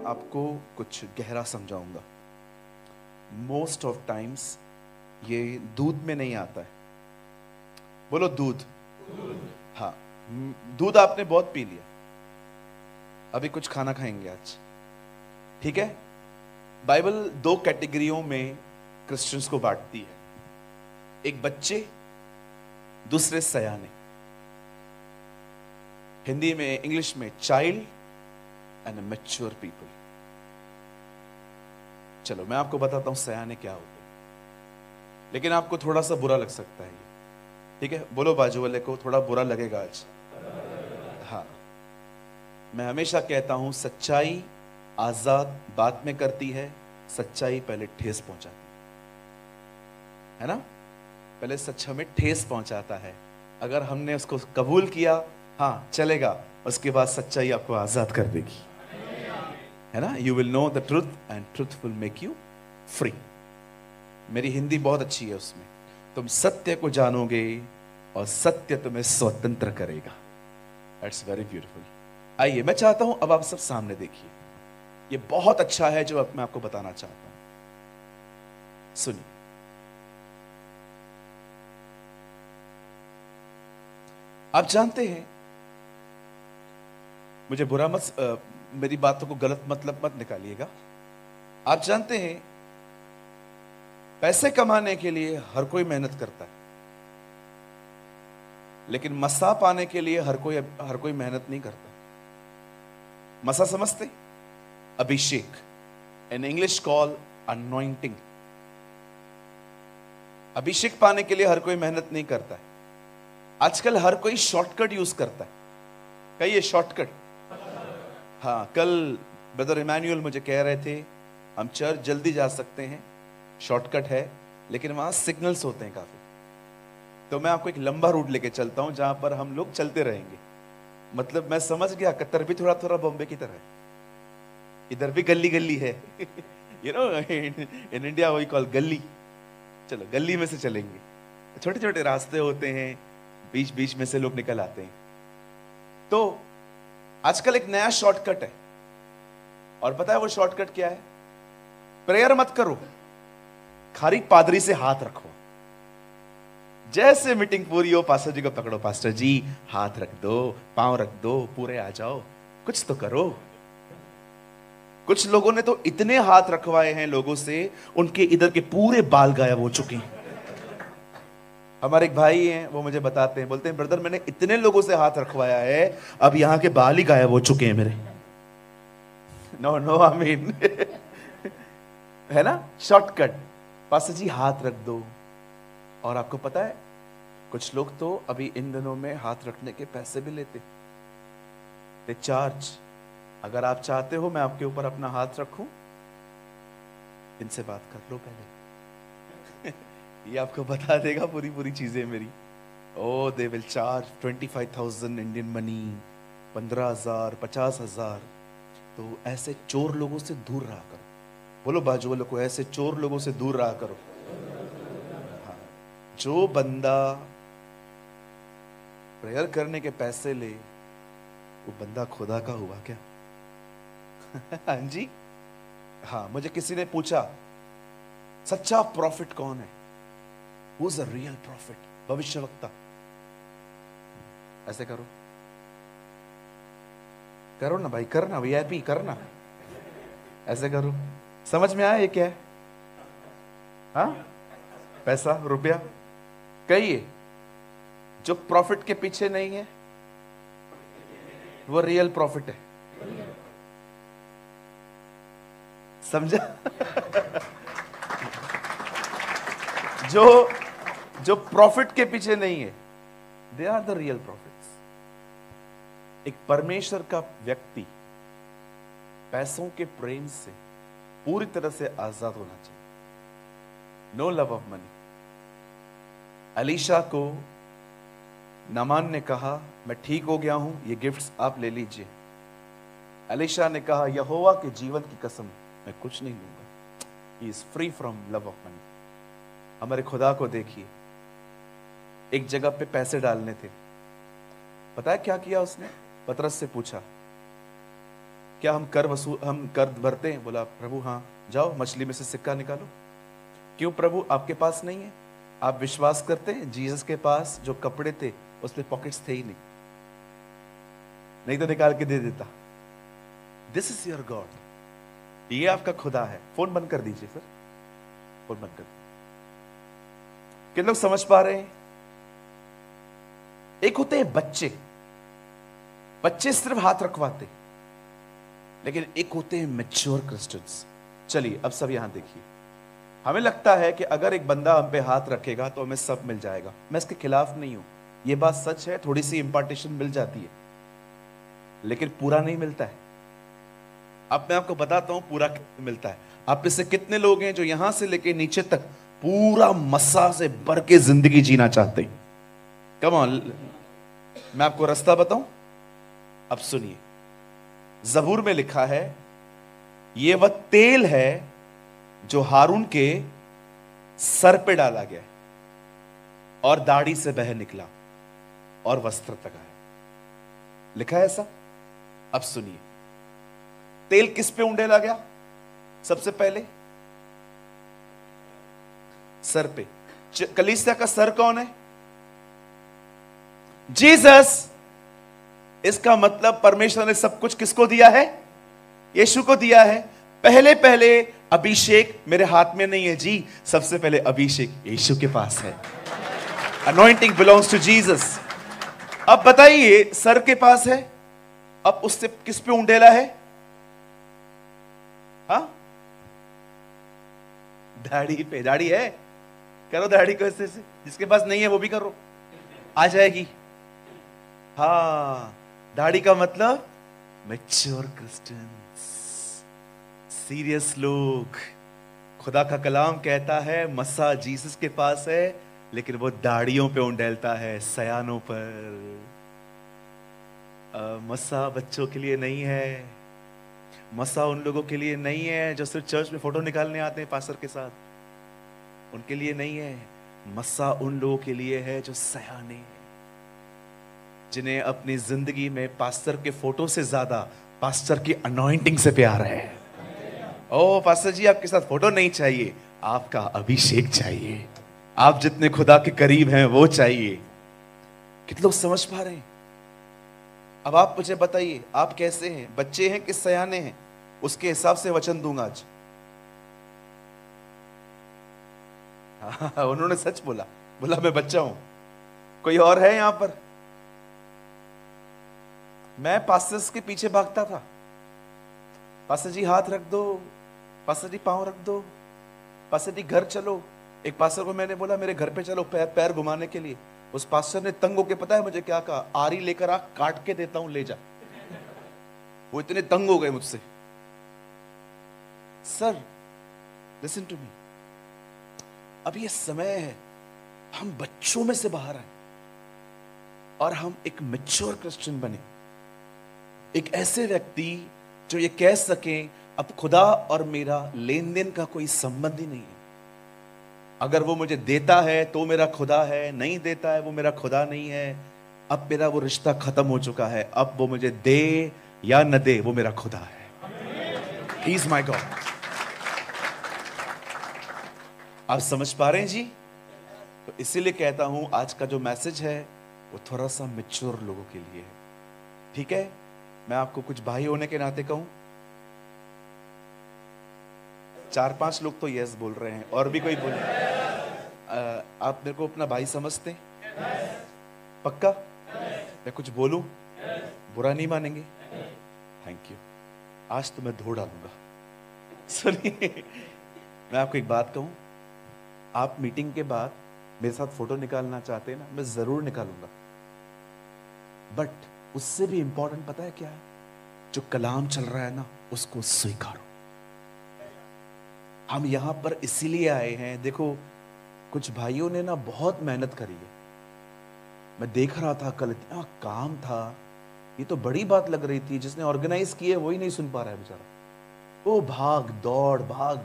आपको कुछ गहरा समझाऊंगा। मोस्ट ऑफ टाइम्स ये दूध में नहीं आता है। बोलो दूध। हाँ, दूध आपने बहुत पी लिया, अभी कुछ खाना खाएंगे आज, ठीक है। बाइबल दो कैटेगरियों में क्रिश्चियंस को बांटती है, एक बच्चे, दूसरे सयाने। हिंदी में, इंग्लिश में चाइल्ड एंड मैच्योर पीपल। चलो मैं आपको बताता हूं सयाने क्या होते हैं, लेकिन आपको थोड़ा सा बुरा लग सकता है ये, ठीक है। बोलो बाजू वाले को, थोड़ा बुरा लगेगा आज। हाँ, मैं हमेशा कहता हूं सच्चाई आजाद बाद में करती है, सच्चाई पहले ठेस पहुंचाती है ना। पहले सच हमें ठेस पहुंचाता है, अगर हमने उसको कबूल किया, हाँ चलेगा, उसके बाद सच्चाई आपको आजाद कर देगी, है ना। You will know the truth and truth will make you free. मेरी हिंदी बहुत अच्छी है, उसमें तुम सत्य को जानोगे और सत्य तुम्हें स्वतंत्र करेगा। That's very beautiful. आइए, मैं चाहता हूं अब आप सब सामने देखिए, ये बहुत अच्छा है जो मैं आपको बताना चाहता हूं। सुनिए, आप जानते हैं, मुझे बुरा मत, मेरी बातों को गलत मतलब मत निकालिएगा। आप जानते हैं पैसे कमाने के लिए हर कोई मेहनत करता है, लेकिन मसा पाने के लिए हर कोई मेहनत नहीं करता। मसा समझते? अभिषेक, इन इंग्लिश कॉल अनॉइंटिंग। अभिषेक पाने के लिए हर कोई मेहनत नहीं करता है। आजकल हर कोई शॉर्टकट यूज करता है। कहिए शॉर्टकट। हाँ, कल ब्रदर इमैनुअल मुझे कह रहे थे हम चर्च जल्दी जा सकते हैं, शॉर्टकट है, लेकिन वहां सिग्नल्स होते हैं काफी। तो मैं आपको एक लंबा रूट लेके चलता हूं जहां पर हम लोग चलते रहेंगे। मतलब मैं समझ गया, कतर भी थोड़ा थोड़ा बॉम्बे की तरह है, इधर भी गली गली है। You know, in India we call gali. चलो गली में से चलेंगे, छोटे छोटे रास्ते होते हैं, बीच बीच में से लोग निकल आते हैं। तो आजकल एक नया शॉर्टकट है, और पता है वो शॉर्टकट क्या है? प्रेयर मत करो, खाली पादरी से हाथ रखो। जैसे मीटिंग पूरी हो, पास्टर जी को पकड़ो, पास्टर जी हाथ रख दो, पांव रख दो, पूरे आ जाओ, कुछ तो करो। कुछ लोगों ने तो इतने हाथ रखवाए हैं लोगों से, उनके इधर के पूरे बाल गायब हो चुके हैं। हमारे एक भाई हैं, वो मुझे बताते हैं, बोलते हैं ब्रदर मैंने इतने लोगों से हाथ रखवाया है, अब यहां के बाल ही गायब हो चुके हैं मेरे। नो नो, आई मीन है ना, शॉर्टकट। पास्टर जी हाथ रख दो। और आपको पता है कुछ लोग तो अभी इन दिनों में हाथ रखने के पैसे भी लेते, दे चार्ज। अगर आप चाहते हो मैं आपके ऊपर अपना हाथ रखूं, इनसे बात कर लो पहले। ये आपको बता देगा पूरी पूरी चीजें मेरी। Oh they will charge 25,000 Indian money, 15,000, 50,000। तो ऐसे चोर लोगों से दूर रहा करो। बोलो बाजू वालों को, ऐसे चोर लोगों से दूर रहा करो। हाँ, जो बंदा प्रेयर करने के पैसे ले, वो बंदा खुदा का हुआ क्या? हाँ जी। हाँ, मुझे किसी ने पूछा सच्चा प्रॉफिट कौन है? Who is a real prophet? भविष्यवक्ता। ऐसे करो, करो ना भाई, करना वीआईपी करना, ऐसे करो। समझ में आया ये क्या है? हाँ, पैसा रुपया। कहिए, जो प्रॉफिट के पीछे नहीं है वो रियल प्रॉफिट है। समझा? जो प्रॉफिट के पीछे नहीं है, they are the real prophets. एक परमेश्वर का व्यक्ति पैसों के प्रेम से पूरी तरह से आजाद होना चाहिए। No love of money. Elisha को नामान ने कहा मैं ठीक हो गया हूं, ये गिफ्ट्स आप ले लीजिए। अलीशा ने कहा यहोवा के जीवन की कसम मैं कुछ नहीं लूंगा। He is free from love of money. हमारे खुदा को देखिए, एक जगह पे पैसे डालने थे, पता है क्या किया उसने? पतरस से पूछा क्या हम कर भरते हैं? बोला प्रभु हाँ, जाओ मछली में से सिक्का निकालो। क्यों प्रभु, आपके पास नहीं है? आप विश्वास करते हैं जीसस के पास जो कपड़े थे उसमें पॉकेट्स थे ही नहीं, नहीं तो निकाल के दे देता। दिस इज योर गॉड, ये आपका खुदा है। फोन बंद कर दीजिए सर, फोन बंद कर दीजिए। कितने लोग समझ पा रहे हैं? एक होते हैं बच्चे, बच्चे सिर्फ हाथ रखवाते, लेकिन एक होते हैं मैच्योर क्रिश्चियंस। चलिए अब सब यहां देखिए, हमें लगता है कि अगर एक बंदा हम पे हाथ रखेगा तो हमें सब मिल जाएगा। मैं इसके खिलाफ नहीं हूं, यह बात सच है, थोड़ी सी इंपार्टेशन मिल जाती है, लेकिन पूरा नहीं मिलता है। अब मैं आपको बताता हूं पूरा मिलता है। आप में से कितने लोग हैं जो यहां से लेके नीचे तक पूरा मस्सा से भर के जिंदगी जीना चाहते हैं? कम ऑन, मैं आपको रास्ता बताऊं। अब सुनिए, जबूर में लिखा है, यह वह तेल है जो हारून के सर पे डाला गया और दाढ़ी से बह निकला और वस्त्र तक आया। लिखा है ऐसा। अब सुनिए, तेल किस पे उंडेला गया? सबसे पहले सर पे। कलीसिया का सर कौन है? जीसस। इसका मतलब परमेश्वर ने सब कुछ किसको दिया है? यीशु को दिया है। पहले पहले अभिषेक मेरे हाथ में नहीं है जी, सबसे पहले अभिषेक यीशु के पास है। Anointing belongs to Jesus. अब बताइए, सर के पास है, अब उससे किस पे उंडेला है? हाँ, दाढ़ी पे। दाढ़ी है, करो दाढ़ी को ऐसे से। जिसके पास नहीं है वो भी करो, आ जाएगी। हाँ, दाढ़ी का मतलब मैच्योर क्रिश्चियंस, सीरियस लोग। खुदा का कलाम कहता है मस्सा जीसस के पास है, लेकिन वो दाढ़ियों पे उंडेलता है, सयानों पर। मस्सा बच्चों के लिए नहीं है, मस्सा उन लोगों के लिए नहीं है जो सिर्फ चर्च में फोटो निकालने आते हैं पास्टर के साथ, उनके लिए नहीं है। मस्सा उन लोगों के लिए है जो सयाने हैं, जिन्हें अपनी जिंदगी में पास्टर के फोटो से ज्यादा पास्टर की अनॉइंटिंग से प्यार है। ओ पास्टर जी, आपके साथ फोटो नहीं चाहिए, आपका अभिषेक चाहिए। आप जितने खुदा के करीब हैं वो चाहिए। कितने लोग समझ पा रहे हैं? अब आप मुझे बताइए, आप कैसे हैं? बच्चे हैं कि सयाने हैं? उसके हिसाब से वचन दूंगा आज। उन्होंने सच बोला, बोला मैं बच्चा हूं। कोई और है यहां पर? मैं पास्टर्स के पीछे भागता था, पास्टर जी हाथ रख दो, पास्टर जी पांव रख दो, पास्टर जी घर चलो। एक पास्टर को मैंने बोला मेरे घर पे चलो पैर घुमाने के लिए। उस पास्टर ने तंग होके पता है मुझे क्या कहा? आरी लेकर आ, काट के देता हूं, ले जा। वो इतने तंग हो गए मुझसे। सर लिसन टू मी, अब ये समय है, हम बच्चों में से बाहर आए और हम एक मैच्योर क्रिश्चियन बने। एक ऐसे व्यक्ति जो ये कह सके अब खुदा और मेरा लेन देन का कोई संबंध ही नहीं है। अगर वो मुझे देता है तो मेरा खुदा है, नहीं देता है वो मेरा खुदा नहीं है। अब मेरा वो रिश्ता खत्म हो चुका है। अब वो मुझे दे या न दे, वो मेरा खुदा है। He is my God. आप समझ पा रहे हैं जी? तो इसीलिए कहता हूं आज का जो मैसेज है वो थोड़ा सा मैच्योर लोगों के लिए है। ठीक है, मैं आपको कुछ भाई होने के नाते कहूं, 4-5 लोग तो यस बोल रहे हैं, और भी कोई बोल? आप मेरे को अपना भाई समझते हैं? पक्का? मैं कुछ बोलूं बुरा नहीं मानेंगे? Thank you. आज तो मैं धो डालूंगा। सुनिए, मैं आपको एक बात कहूं, आप मीटिंग के बाद मेरे साथ फोटो निकालना चाहते हैं ना, मैं जरूर निकालूंगा, बट उससे भी इंपॉर्टेंट पता है क्या है? जो कलाम चल रहा है ना, उसको स्वीकारो। हम यहां पर इसीलिए आए हैं, देखो कुछ भाइयों ने ना बहुत मेहनत करी है। मैं देख रहा था कल, इतना काम था, ये तो बड़ी बात लग रही थी। जिसने ऑर्गेनाइज किए वही नहीं सुन पा रहा है बेचारा। वो भाग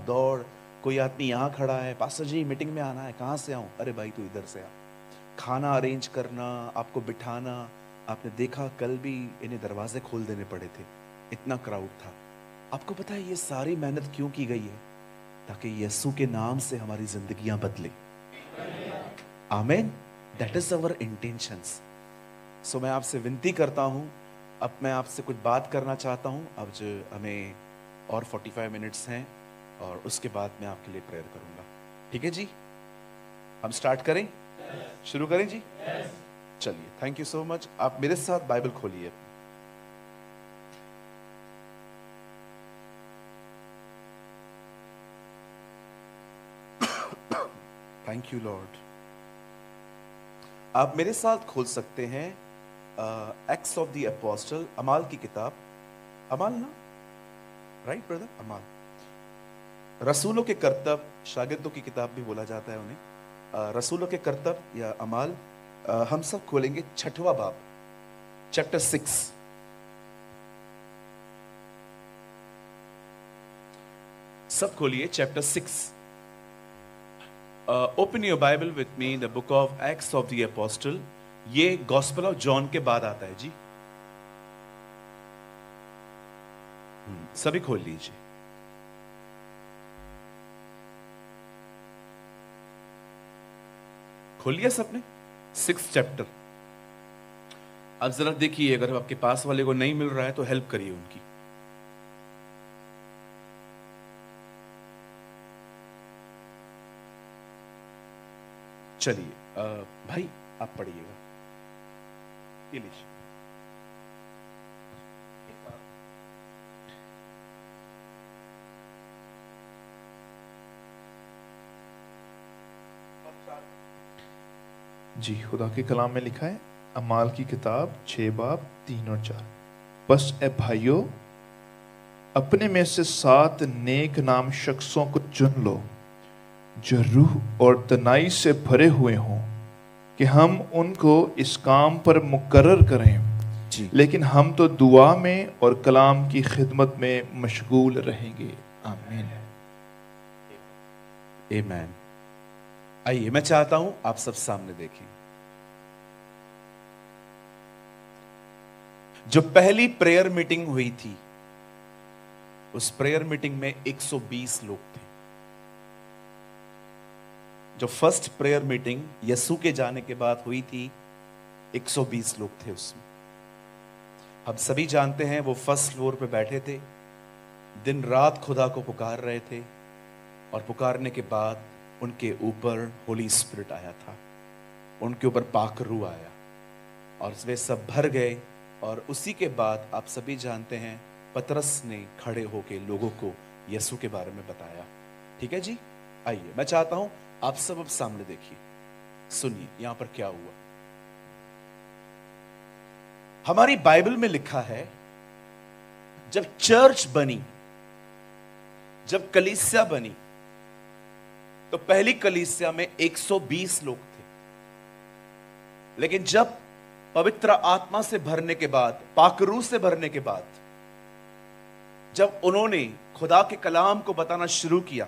दौड़। कोई आदमी यहां खड़ा है, पास्टर जी मीटिंग में आना है। कहां से आऊं? अरे भाई तू इधर से आ। खाना अरेंज करना, आपको बिठाना। आपने देखा कल भी इन्हें दरवाजे खोल देने पड़े थे। इतना क्राउड था। आपको पता है ये सारी मेहनत क्यों की गई है? ताकि यीशु के नाम से हमारी जिंदगियां बदले। आमीन। That is our intentions. सो मैं आपसे विनती करता हूं, अब मैं आपसे कुछ बात करना चाहता हूं। अब जो हमें और 45 मिनट्स हैं और उसके बाद मैं आपके लिए प्रेयर करूंगा। ठीक है जी, हम स्टार्ट करें? शुरू करें जी? चलिए, थैंक यू सो मच। आप मेरे साथ बाइबल खोलिए। Thank you Lord. आप मेरे साथ खोल सकते हैं एक्ट्स ऑफ द अपोस्टल, अमाल की किताब। अमाल ना, राइट ब्रदर? अमाल, रसूलों के करतब, शागिर्दों की किताब भी बोला जाता है उन्हें। रसूलों के करतब या अमाल। हम सब खोलेंगे 6वां बाब, चैप्टर 6। सब खोलिए chapter 6। Open your Bible with me, the book of acts of the apostle. ये गॉस्पेल ऑफ जॉन के बाद आता है जी। सभी खोल लीजिए। खोलिए सबने 6 चैप्टर। अब जरा देखिए, अगर आपके पास वाले को नहीं मिल रहा है तो हेल्प करिए उनकी। चलिए भाई आप पढ़िएगा, ये लीजिए। जी, खुदा के कलाम में लिखा है, अमाल की किताब 6 बाब 3 और 4। बस ए भाइयों, अपने में से 7 नेक नाम शख्सों को चुन लो जो रूह और तनाई से भरे हुए हों, कि हम उनको इस काम पर मुकर्रर करें जी। लेकिन हम तो दुआ में और कलाम की खिदमत में मशगूल रहेंगे। आमीन। आमीन। आइए, मैं चाहता हूं आप सब सामने देखें। जो पहली प्रेयर मीटिंग हुई थी, उस प्रेयर मीटिंग में 120 लोग थे। जो फर्स्ट प्रेयर मीटिंग यीशु के जाने के बाद हुई थी, 120 लोग थे उसमें। हम सभी जानते हैं वो फर्स्ट फ्लोर पे बैठे थे, दिन रात खुदा को पुकार रहे थे, और पुकारने के बाद उनके ऊपर होली स्पिरिट आया था, उनके ऊपर पाक रूह आया और वे सब भर गए। और उसी के बाद आप सभी जानते हैं पतरस ने खड़े होकर लोगों को यीशु के बारे में बताया। ठीक है जी? आइए, मैं चाहता हूं आप सब अब सामने देखिए, सुनिए यहां पर क्या हुआ। हमारी बाइबल में लिखा है, जब चर्च बनी, जब कलीसिया बनी, तो पहली कलीसिया में 120 लोग थे। लेकिन जब पवित्र आत्मा से भरने के बाद, पाकरू से भरने के बाद, जब उन्होंने खुदा के कलाम को बताना शुरू किया,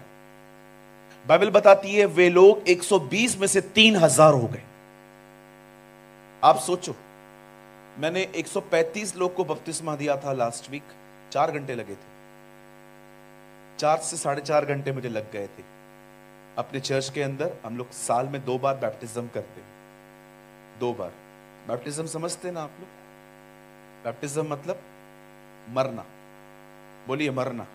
बाइबल बताती है वे लोग 120 में से 3000 हो गए। आप सोचो, मैंने 135 लोग को बपतिस्मा दिया था लास्ट वीक। 4 घंटे लगे थे, 4 से 4.5 घंटे मुझे लग गए थे। अपने चर्च के अंदर हम लोग साल में 2 बार बैप्टिज्म करते हैं। 2 बार बैप्टिज्म समझते हैं ना आप लोग? बैप्टिज्म मतलब मरना। बोलिए मरना।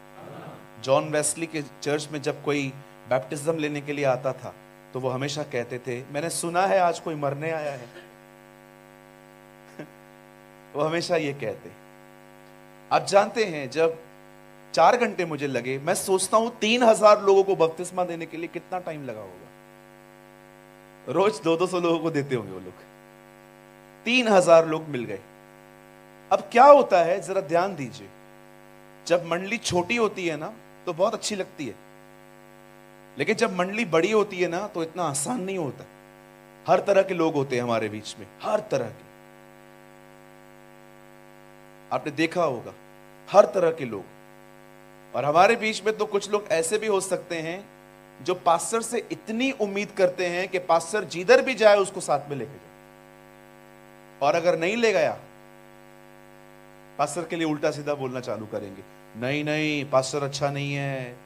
जॉन वेस्ली के चर्च में जब कोई बैप्टिज्म लेने के लिए आता था तो वो हमेशा कहते थे, मैंने सुना है आज कोई मरने आया है। वो हमेशा ये कहते। आप जानते हैं, जब 4 घंटे मुझे लगे, मैं सोचता हूं 3000 लोगों को बपतिस्मा देने के लिए कितना टाइम लगा होगा। रोज 200 लोगों को देते होंगे वो लोग। 3000 लोग मिल गए। अब क्या होता है, जरा ध्यान दीजिए। जब मंडली छोटी होती है ना तो बहुत अच्छी लगती है, लेकिन जब मंडली बड़ी होती है ना तो इतना आसान नहीं होता। हर तरह के लोग होते हैं हमारे बीच में, हर तरह के। आपने देखा होगा, हर तरह के लोग। और हमारे बीच में तो कुछ लोग ऐसे भी हो सकते हैं जो पास्टर से इतनी उम्मीद करते हैं कि पास्टर जिधर भी जाए उसको साथ में लेके जाए, और अगर नहीं ले गया पास्टर के लिए उल्टा सीधा बोलना चालू करेंगे, नहीं नहीं पास्टर अच्छा नहीं है।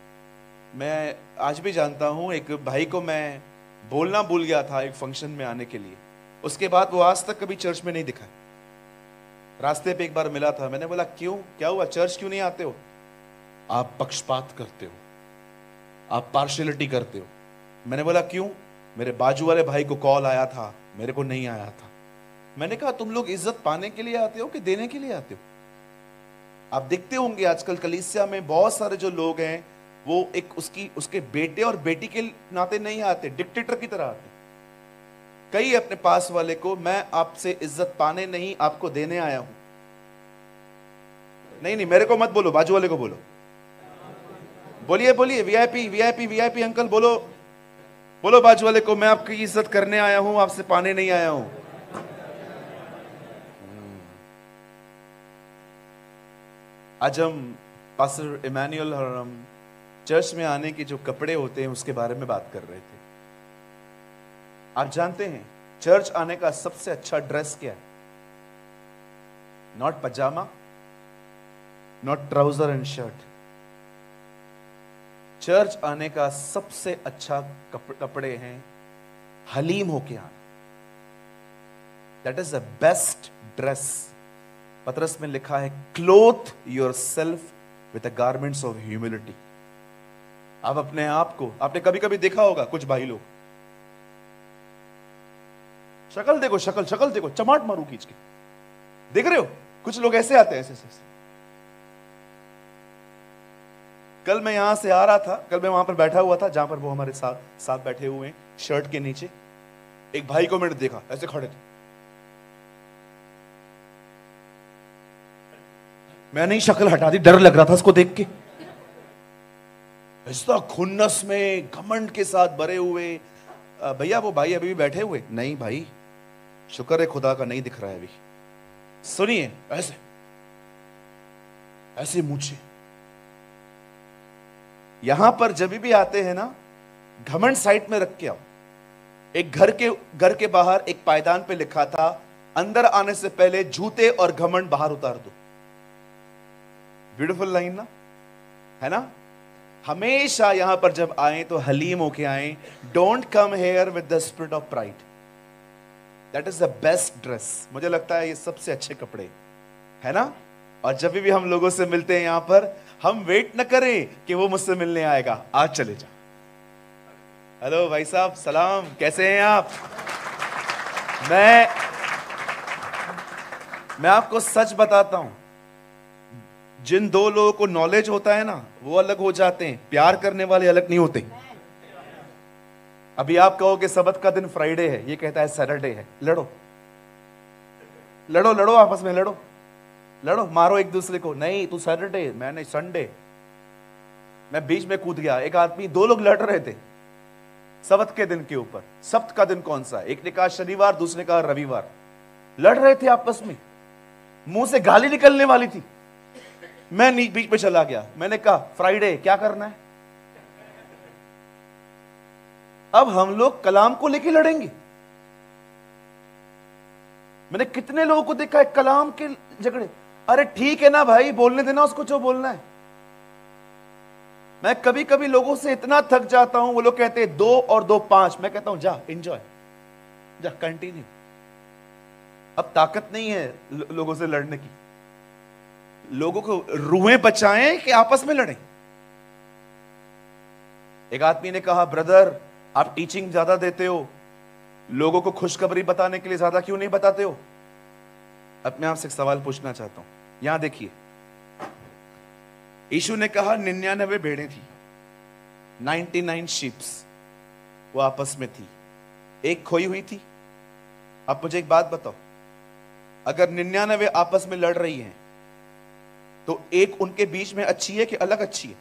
मैं आज भी जानता हूं, एक भाई को मैं बोलना भूल गया था एक फंक्शन में आने के लिए, उसके बाद वो आज तक कभी चर्च में नहीं दिखा। रास्ते पे एक बार मिला था, मैंने बोला क्यों, क्या हुआ, चर्च क्यों नहीं आते हो? आप पक्षपात करते हो, आप पार्शियलिटी करते हो। मैंने बोला क्यों? मेरे बाजू वाले भाई को कॉल आया था, मेरे को नहीं आया था। मैंने कहा तुम लोग इज्जत पाने के लिए आते हो कि देने के लिए आते हो? आप देखते होंगे आजकल कलीसिया में बहुत सारे जो लोग हैं वो एक उसके बेटे और बेटी के नाते नहीं आते, डिक्टेटर की तरह आते। कई अपने पास वाले को, मैं आपसे इज्जत पाने नहीं आपको देने आया हूं। नहीं नहीं मेरे को मत बोलो, बाजू वाले को बोलो, बोलिए बोलिए, वीआईपी वीआईपी वीआईपी अंकल बोलो, बोलो बाजू वाले को, मैं आपकी इज्जत करने आया हूं, आपसे पाने नहीं आया हूं। आज हम पास्टर इमैनुअल और हम चर्च में आने के जो कपड़े होते हैं उसके बारे में बात कर रहे थे। आप जानते हैं चर्च आने का सबसे अच्छा ड्रेस क्या है? Not pyjama, not trouser and shirt. Church आने का सबसे अच्छा कपड़े हैं हलीम होके आना। That is the best dress. पतरस में लिखा है, clothe yourself with the garments of humility. आप अपने आप को, आपने कभी कभी देखा होगा कुछ भाई लोग, शक्ल देखो, शक्ल देखो, चमाट मारू खींच के, देख रहे हो कुछ लोग ऐसे आते हैं, ऐसे। कल मैं यहां से आ रहा था, कल मैं वहां पर बैठा हुआ था जहां पर वो हमारे साथ बैठे हुए हैं, शर्ट के नीचे एक भाई को मैंने देखा ऐसे खड़े थे। मैंने ही शक्ल हटा दी, डर लग रहा था उसको देख के। ऐसा खुन्नस में घमंड के साथ भरे हुए। भैया वो भाई अभी भी बैठे हुए? नहीं भाई, शुक्र है खुदा का नहीं दिख रहा है अभी। सुनिए, ऐसे ऐसे मूछे। यहां पर जब भी आते हैं ना, घमंड साइड में रख के आओ। एक घर के बाहर एक पायदान पे लिखा था, अंदर आने से पहले जूते और घमंड बाहर उतार दो। ब्यूटीफुल लाइन ना, है ना? हमेशा यहां पर जब आए तो हलीम होके आए। Don't come here with the spirit of pride. That is the best dress. मुझे लगता है ये सबसे अच्छे कपड़े, है ना? और जब भी हम लोगों से मिलते हैं यहां पर, हम वेट न करें कि वो मुझसे मिलने आएगा, आज चले जाओ। हेलो भाई साहब, सलाम, कैसे हैं आप? मैं आपको सच बताता हूं, जिन दो लोगों को नॉलेज होता है ना, वो अलग हो जाते हैं, प्यार करने वाले अलग नहीं होते। अभी आप कहोगे सबत का दिन फ्राइडे है, ये कहता है सैटरडे है, लड़ो लड़ो लड़ो, आपस में लड़ो लड़ो, मारो एक दूसरे को। नहीं तू सैटरडे, मैंने संडे। मैं बीच में कूद गया, एक आदमी, दो लोग लड़ रहे थे सबत के दिन के ऊपर। सब्त का दिन कौन सा? एक ने कहा शनिवार, दूसरे ने कहा रविवार। लड़ रहे थे आपस में, मुंह से गाली निकलने वाली थी। मैं बीच में चला गया, मैंने कहा फ्राइडे क्या करना है? अब हम लोग कलाम को लेके लड़ेंगे। मैंने कितने लोगों को देखा है कलाम के झगड़े। अरे ठीक है ना भाई, बोलने देना उसको जो बोलना है। मैं कभी कभी लोगों से इतना थक जाता हूं, वो लोग कहते हैं 2 और 2 5। मैं कहता हूं जा एंजॉय, जा कंटिन्यू। अब ताकत नहीं है लोगों से लड़ने की। लोगों को रूहें बचाएं कि आपस में लड़ें? एक आदमी ने कहा, ब्रदर आप टीचिंग ज्यादा देते हो, लोगों को खुशखबरी बताने के लिए ज्यादा क्यों नहीं बताते हो? अब मैं आपसे एक सवाल पूछना चाहता हूं। यहां देखिए, यीशु ने कहा 99 भेड़ें थी, 99 शीप्स, वो आपस में थी, एक खोई हुई थी। अब मुझे एक बात बताओ, अगर 99 आपस में लड़ रही हैं, तो एक उनके बीच में अच्छी है कि अलग अच्छी है?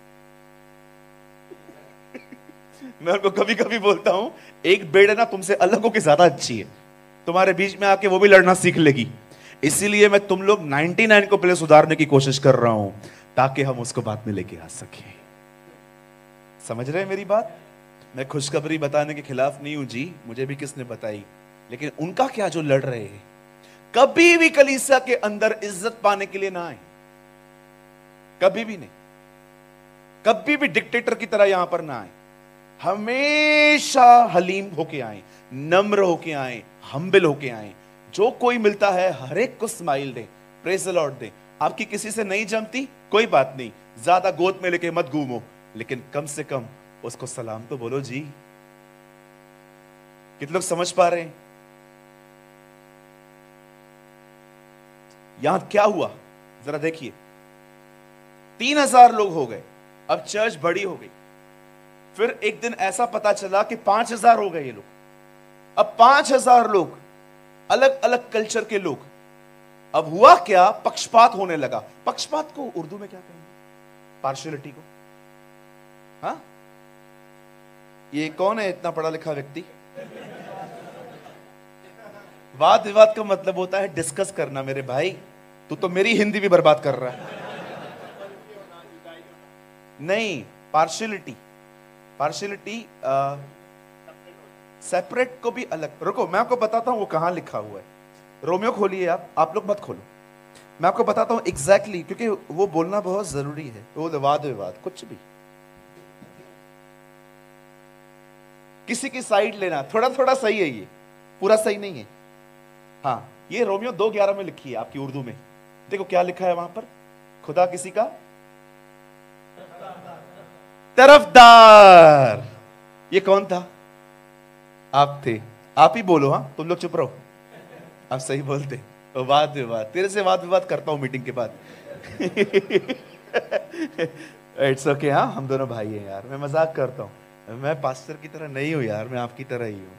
मैं उनको कभी कभी बोलता हूं, एक भेड़ ना तुमसे अलग होकर ज्यादा अच्छी है, तुम्हारे बीच में आके वो भी लड़ना सीख लेगी। इसीलिए मैं तुम लोग 99 को पहले सुधारने की कोशिश कर रहा हूं, ताकि हम उसको बाद में लेके आ सके। समझ रहे हैं मेरी बात? मैं खुशखबरी बताने के खिलाफ नहीं हूं जी, मुझे भी किसने बताई, लेकिन उनका क्या जो लड़ रहे हैं। कभी भी कलीसिया के अंदर इज्जत पाने के लिए ना आए, कभी भी नहीं। कभी भी डिक्टेटर की तरह यहां पर ना आए, हमेशा हलीम होके आए, नम्र होके आए, हम्बल होके आए। जो कोई मिलता है हर एक को स्माइल दे, प्रेज द लॉर्ड दे। आपकी किसी से नहीं जमती, कोई बात नहीं, ज्यादा गोद में लेके मत घूमो, लेकिन कम से कम उसको सलाम तो बोलो जी। कितने लोग समझ पा रहे हैं? यहां क्या हुआ जरा देखिए, 3000 लोग हो गए, अब चर्च बड़ी हो गई। फिर एक दिन ऐसा पता चला कि 5000 हो गए ये लोग। अब 5000 लोग, अलग अलग कल्चर के लोग। अब हुआ क्या, पक्षपात होने लगा। पक्षपात को उर्दू में क्या कहेंगे? पार्शियलिटी को। हाँ, ये कौन है इतना पढ़ा लिखा व्यक्ति? वाद विवाद का मतलब होता है डिस्कस करना। मेरे भाई, तू तो मेरी हिंदी भी बर्बाद कर रहा है। नहीं, पार्शियलिटी, पार्शियलिटी सेपरेट को भी अलग। रुको, मैं आपको बताता हूं वो कहां लिखा हुआ है। रोमियो खोलिए आप लोग मत खोलो, मैं आपको बताता हूं एग्जैक्टली, क्योंकि वो बोलना बहुत जरूरी है। वो वाद विवाद कुछ भी, किसी की साइड लेना थोड़ा थोड़ा सही है, ये पूरा सही नहीं है। हाँ, ये रोमियो 2:11 में लिखी है आपकी उर्दू में। देखो क्या लिखा है वहां पर, खुदा किसी का तरफदार। ये कौन था? आप थे। आप ही बोलो, हाँ, तुम लोग चुप रहो, आप सही बोलते। वाद विवाद, तेरे से वाद विवाद करता हूं मीटिंग के बाद। इट्स ओके, हाँ, हम दोनों भाई हैं यार, मैं मजाक करता हूं। मैं पास्टर की तरह नहीं हूं यार, मैं आपकी तरह ही हूं।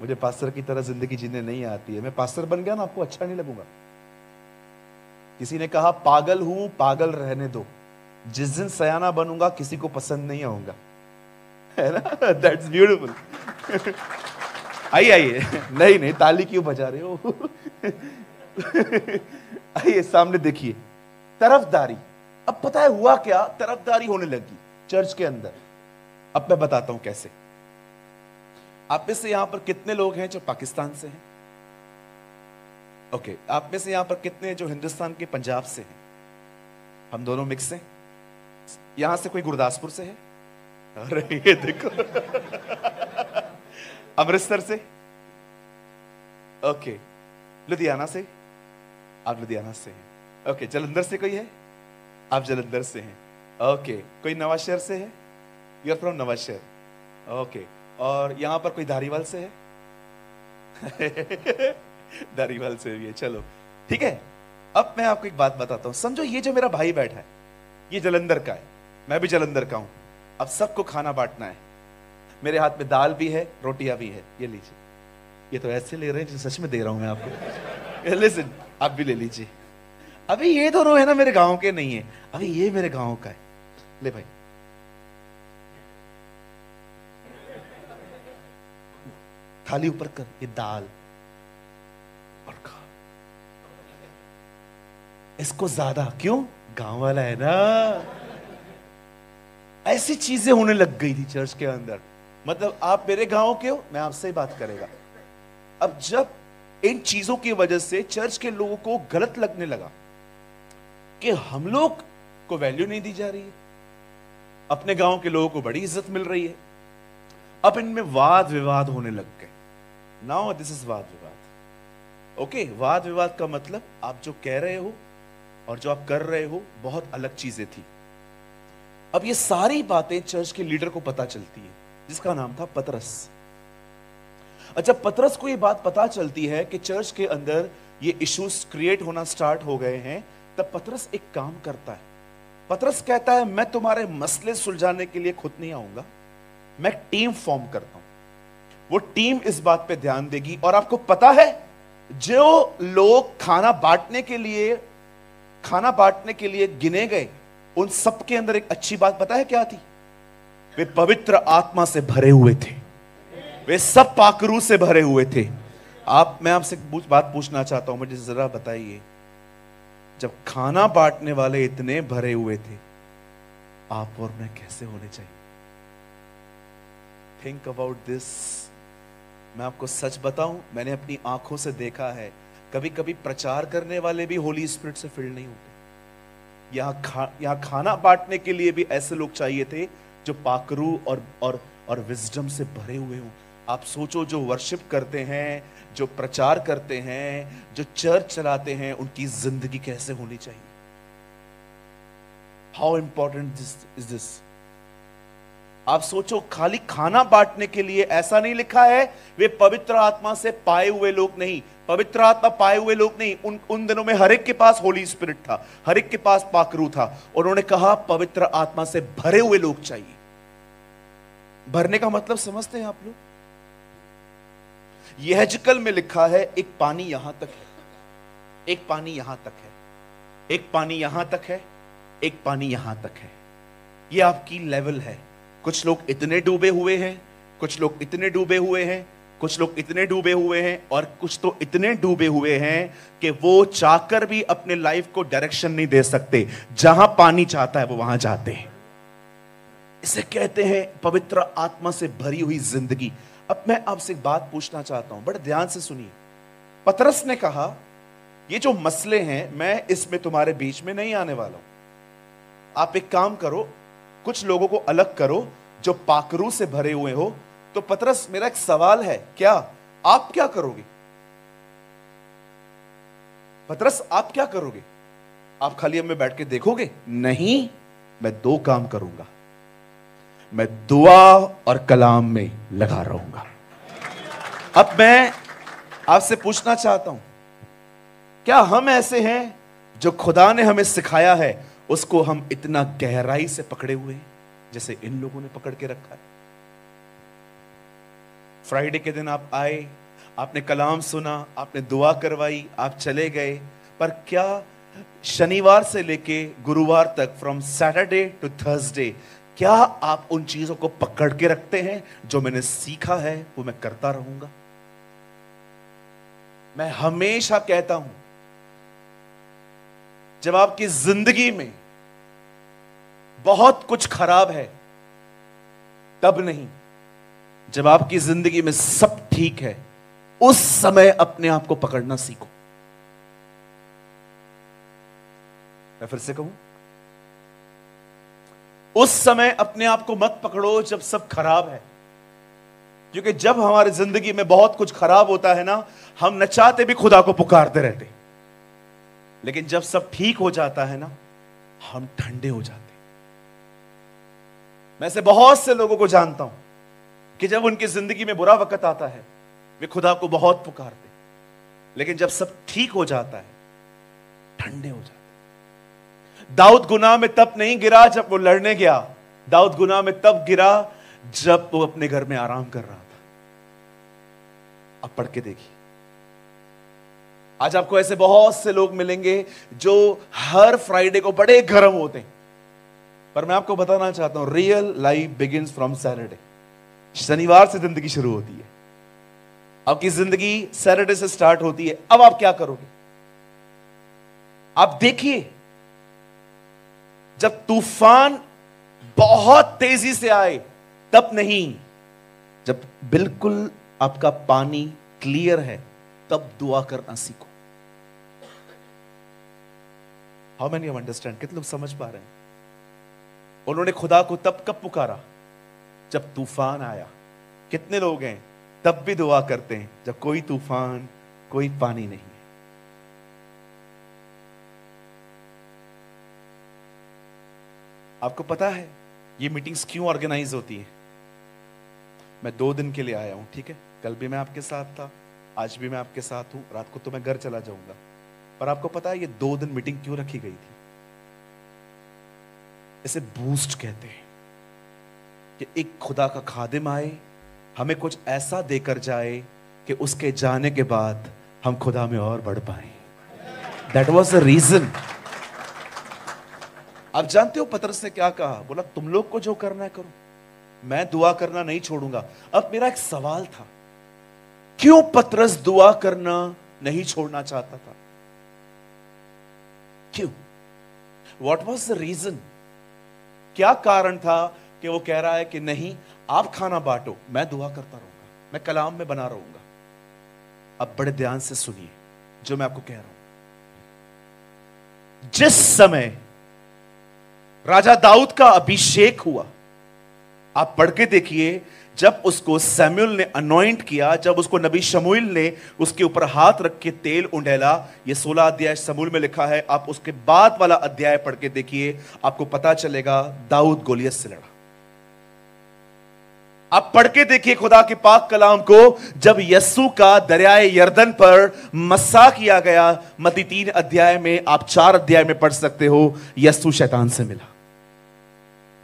मुझे पास्टर की तरह जिंदगी जीने नहीं आती है। मैं पास्टर बन गया ना, आपको अच्छा नहीं लगूंगा। किसी ने कहा पागल हूं, पागल रहने दो, जिस दिन सयाना बनूंगा किसी को पसंद नहीं आऊंगा, है ना? That's beautiful. आइए आइए, नहीं नहीं, ताली क्यों बजा रहे हो? आइए सामने देखिए, तरफदारी। अब पता है हुआ क्या, तरफदारी होने लगी चर्च के अंदर। अब मैं बताता हूं कैसे। आप में से यहां पर कितने लोग हैं जो पाकिस्तान से हैं? ओके, आप में से यहां पर कितने जो हिंदुस्तान के पंजाब से हैं? हम दोनों मिक्स हैं। यहां से कोई गुरदासपुर से है? अरे ये देखो। अमृतसर से? ओके, लुधियाना से? आप लुधियाना से हैं। ओके, जलंधर से कोई है? आप जलंधर से हैं। ओके, कोई नवाशहर से है? You are from Nawanshahr. Okay, और यहां पर कोई धारीवाल से है? धारीवाल से भी है, चलो ठीक है। अब मैं आपको एक बात बताता हूं, समझो ये जो मेरा भाई बैठा है ये जलंधर का है, मैं भी जलंधर का हूं। अब सबको खाना बांटना है। मेरे हाथ में दाल भी है, रोटियां भी है, ये लीजिए। ये तो ऐसे ले रहे हैं जैसे सच में दे रहा हूं मैं आपको। लिसन, आप भी ले लीजिए। अभी ये दोनों है ना मेरे गांव के नहीं है, अभी ये मेरे गांव का है। ले भाई, थाली ऊपर कर, ये दाल और खा। इसको ज्यादा क्यों? गांव वाला है ना। ऐसी चीजें होने लग गई थी चर्च के अंदर। मतलब आप मेरे गांव के हो, मैं आपसे ही बात करेगा। अब जब इन चीजों की वजह से चर्च के लोगों को गलत लगने लगा कि हम लोग को वैल्यू नहीं दी जा रही है, अपने गांव के लोगों को बड़ी इज्जत मिल रही है, अब इनमें वाद विवाद होने लग गए। नाउ दिस इज वाद विवाद। ओके, वाद विवाद का मतलब आप जो कह रहे हो और जो आप कर रहे हो बहुत अलग चीजें थी। अब ये सारी बातें चर्च के लीडर को पता चलती है, जिसका नाम था पतरस। अच्छा, पतरस को ये बात पता चलती है कि चर्च के अंदर ये इश्यूज क्रिएट होना स्टार्ट हो गए हैं, तब पतरस एक काम करता है। पतरस कहता है मैं तुम्हारे मसले सुलझाने के लिए खुद नहीं आऊंगा, मैं टीम फॉर्म करता हूं। वो टीम इस बात पे ध्यान देगी। और आपको पता है, जो लोग खाना बांटने के लिए गिने गए, उन सब के अंदर एक अच्छी बात पता है क्या थी? वे पवित्र आत्मा से भरे हुए थे, वे सब पाकरू से भरे हुए थे। मैं आपसे बात पूछना चाहता हूं, मुझे जरा बताइए, जब खाना बांटने वाले इतने भरे हुए थे, आप और मैं कैसे होने चाहिए? Think about this. मैं आपको सच बताऊं, मैंने अपनी आंखों से देखा है कभी कभी प्रचार करने वाले भी होली स्पिरिट से फिल्ड नहीं होते। यहाँ खाना बांटने के लिए भी ऐसे लोग चाहिए थे जो पाकरू और विजडम से भरे हुए हों। आप सोचो, जो वर्शिप करते हैं, जो प्रचार करते हैं, जो चर्च चलाते हैं, उनकी जिंदगी कैसे होनी चाहिए। How important is this. आप सोचो, खाली खाना बांटने के लिए ऐसा नहीं लिखा है वे पवित्र आत्मा से पाए हुए लोग नहीं, पवित्र आत्मा पाए हुए लोग नहीं। उन दिनों में हर एक के पास होली स्पिरिट था, हर एक के पास पाकरू था। उन्होंने कहा पवित्र आत्मा से भरे हुए लोग चाहिए। भरने का मतलब समझते हैं आप लोग? यहजकल में लिखा है एक पानी यहां तक है, एक पानी यहां तक है, एक पानी यहां तक है, एक पानी यहां तक है। यह आपकी लेवल है। कुछ लोग इतने डूबे हुए हैं, कुछ लोग इतने डूबे हुए हैं, कुछ लोग इतने डूबे हुए हैं, और कुछ तो इतने डूबे हुए हैं कि वो चाहकर भी अपने लाइफ को डायरेक्शन नहीं दे सकते। जहां पानी चाहता है वो वहां जाते हैं। इसे कहते हैं पवित्र आत्मा से भरी हुई जिंदगी। अब मैं आपसे एक बात पूछना चाहता हूं, बड़े ध्यान से सुनिए। पतरस ने कहा ये जो मसले हैं, मैं इसमें तुम्हारे बीच में नहीं आने वाला हूं। आप एक काम करो, कुछ लोगों को अलग करो जो पाकरू से भरे हुए हो। तो पतरस, मेरा एक सवाल है, क्या आप क्या करोगे? पतरस, आप क्या करोगे? आप खाली अब में बैठ के देखोगे? नहीं, मैं दो काम करूंगा। मैं दुआ और कलाम में लगा रहूंगा। अब मैं आपसे पूछना चाहता हूं, क्या हम ऐसे हैं जो खुदा ने हमें सिखाया है उसको हम इतना गहराई से पकड़े हुए हैं जैसे इन लोगों ने पकड़ के रखा है? फ्राइडे के दिन आप आए, आपने कलाम सुना, आपने दुआ करवाई, आप चले गए, पर क्या शनिवार से लेके गुरुवार तक, फ्रॉम सैटरडे टू थर्सडे, क्या आप उन चीजों को पकड़ के रखते हैं? जो मैंने सीखा है वो मैं करता रहूंगा। मैं हमेशा कहता हूं, जब आपकी जिंदगी में बहुत कुछ खराब है तब नहीं, जब आपकी जिंदगी में सब ठीक है उस समय अपने आप को पकड़ना सीखो। मैं फिर से कहूं, उस समय अपने आप को मत पकड़ो जब सब खराब है, क्योंकि जब हमारी जिंदगी में बहुत कुछ खराब होता है ना, हम न चाहते भी खुदा को पुकारते रहते, लेकिन जब सब ठीक हो जाता है ना, हम ठंडे हो जाते। मैं से बहुत से लोगों को जानता हूं कि जब उनकी जिंदगी में बुरा वक्त आता है वे खुदा को बहुत पुकारते, लेकिन जब सब ठीक हो जाता है ठंडे हो जाते। दाऊद गुनाह में तब नहीं गिरा जब वो लड़ने गया, दाऊद गुनाह में तब गिरा जब वो अपने घर में आराम कर रहा था। अब पढ़ के देखिए, आज आपको ऐसे बहुत से लोग मिलेंगे जो हर फ्राइडे को बड़े गर्म होते हैं, पर मैं आपको बताना चाहता हूं, real life begins from Saturday. शनिवार से जिंदगी शुरू होती है, आपकी जिंदगी सैटरडे से स्टार्ट होती है। अब आप क्या करोगे? आप देखिए, जब तूफान बहुत तेजी से आए तब नहीं, जब बिल्कुल आपका पानी क्लियर है तब दुआ करना सीखो। How many of understand? कितने लोग समझ पा रहे हैं? उन्होंने खुदा को तब कब पुकारा? जब तूफान आया। कितने लोग हैं तब भी दुआ करते हैं जब कोई तूफान, कोई पानी नहीं है? आपको पता है ये मीटिंग्स क्यों ऑर्गेनाइज होती है? मैं 2 दिन के लिए आया हूं, ठीक है? कल भी मैं आपके साथ था, आज भी मैं आपके साथ हूं, रात को तो मैं घर चला जाऊंगा। पर आपको पता है ये 2 दिन मीटिंग क्यों रखी गई थी? इसे बूस्ट कहते हैं कि एक खुदा का खादिम आए, हमें कुछ ऐसा देकर जाए कि उसके जाने के बाद हम खुदा में और बढ़ पाए। That was the reason. आप जानते हो पतरस ने क्या कहा? बोला तुम लोग को जो करना है करो, मैं दुआ करना नहीं छोड़ूंगा। अब मेरा एक सवाल था, क्यों पतरस दुआ करना नहीं छोड़ना चाहता था? क्यों? What was the reason? क्या कारण था कि वो कह रहा है कि नहीं, आप खाना बांटो, मैं दुआ करता रहूंगा, मैं कलाम में बना रहूंगा। अब बड़े ध्यान से सुनिए, जो मैं आपको कह रहा हूं। जिस समय राजा दाऊद का अभिषेक हुआ, आप पढ़ के देखिए, जब उसको सैमुएल ने अनॉइंट किया, जब उसको नबी शमूएल ने उसके ऊपर हाथ रख के तेल उंडेला, ये 16 अध्याय शमूएल में लिखा है। आप उसके बाद वाला अध्याय पढ़ के देखिए, आपको पता चलेगा दाऊद गोलियत से लड़ा। आप पढ़ के देखिए खुदा के पाक कलाम को, जब यस्सु का दरियाए यरदन पर मस्सा किया गया, मत्ती 3 अध्याय में, आप 4 अध्याय में पढ़ सकते हो, यस्सु शैतान से मिला।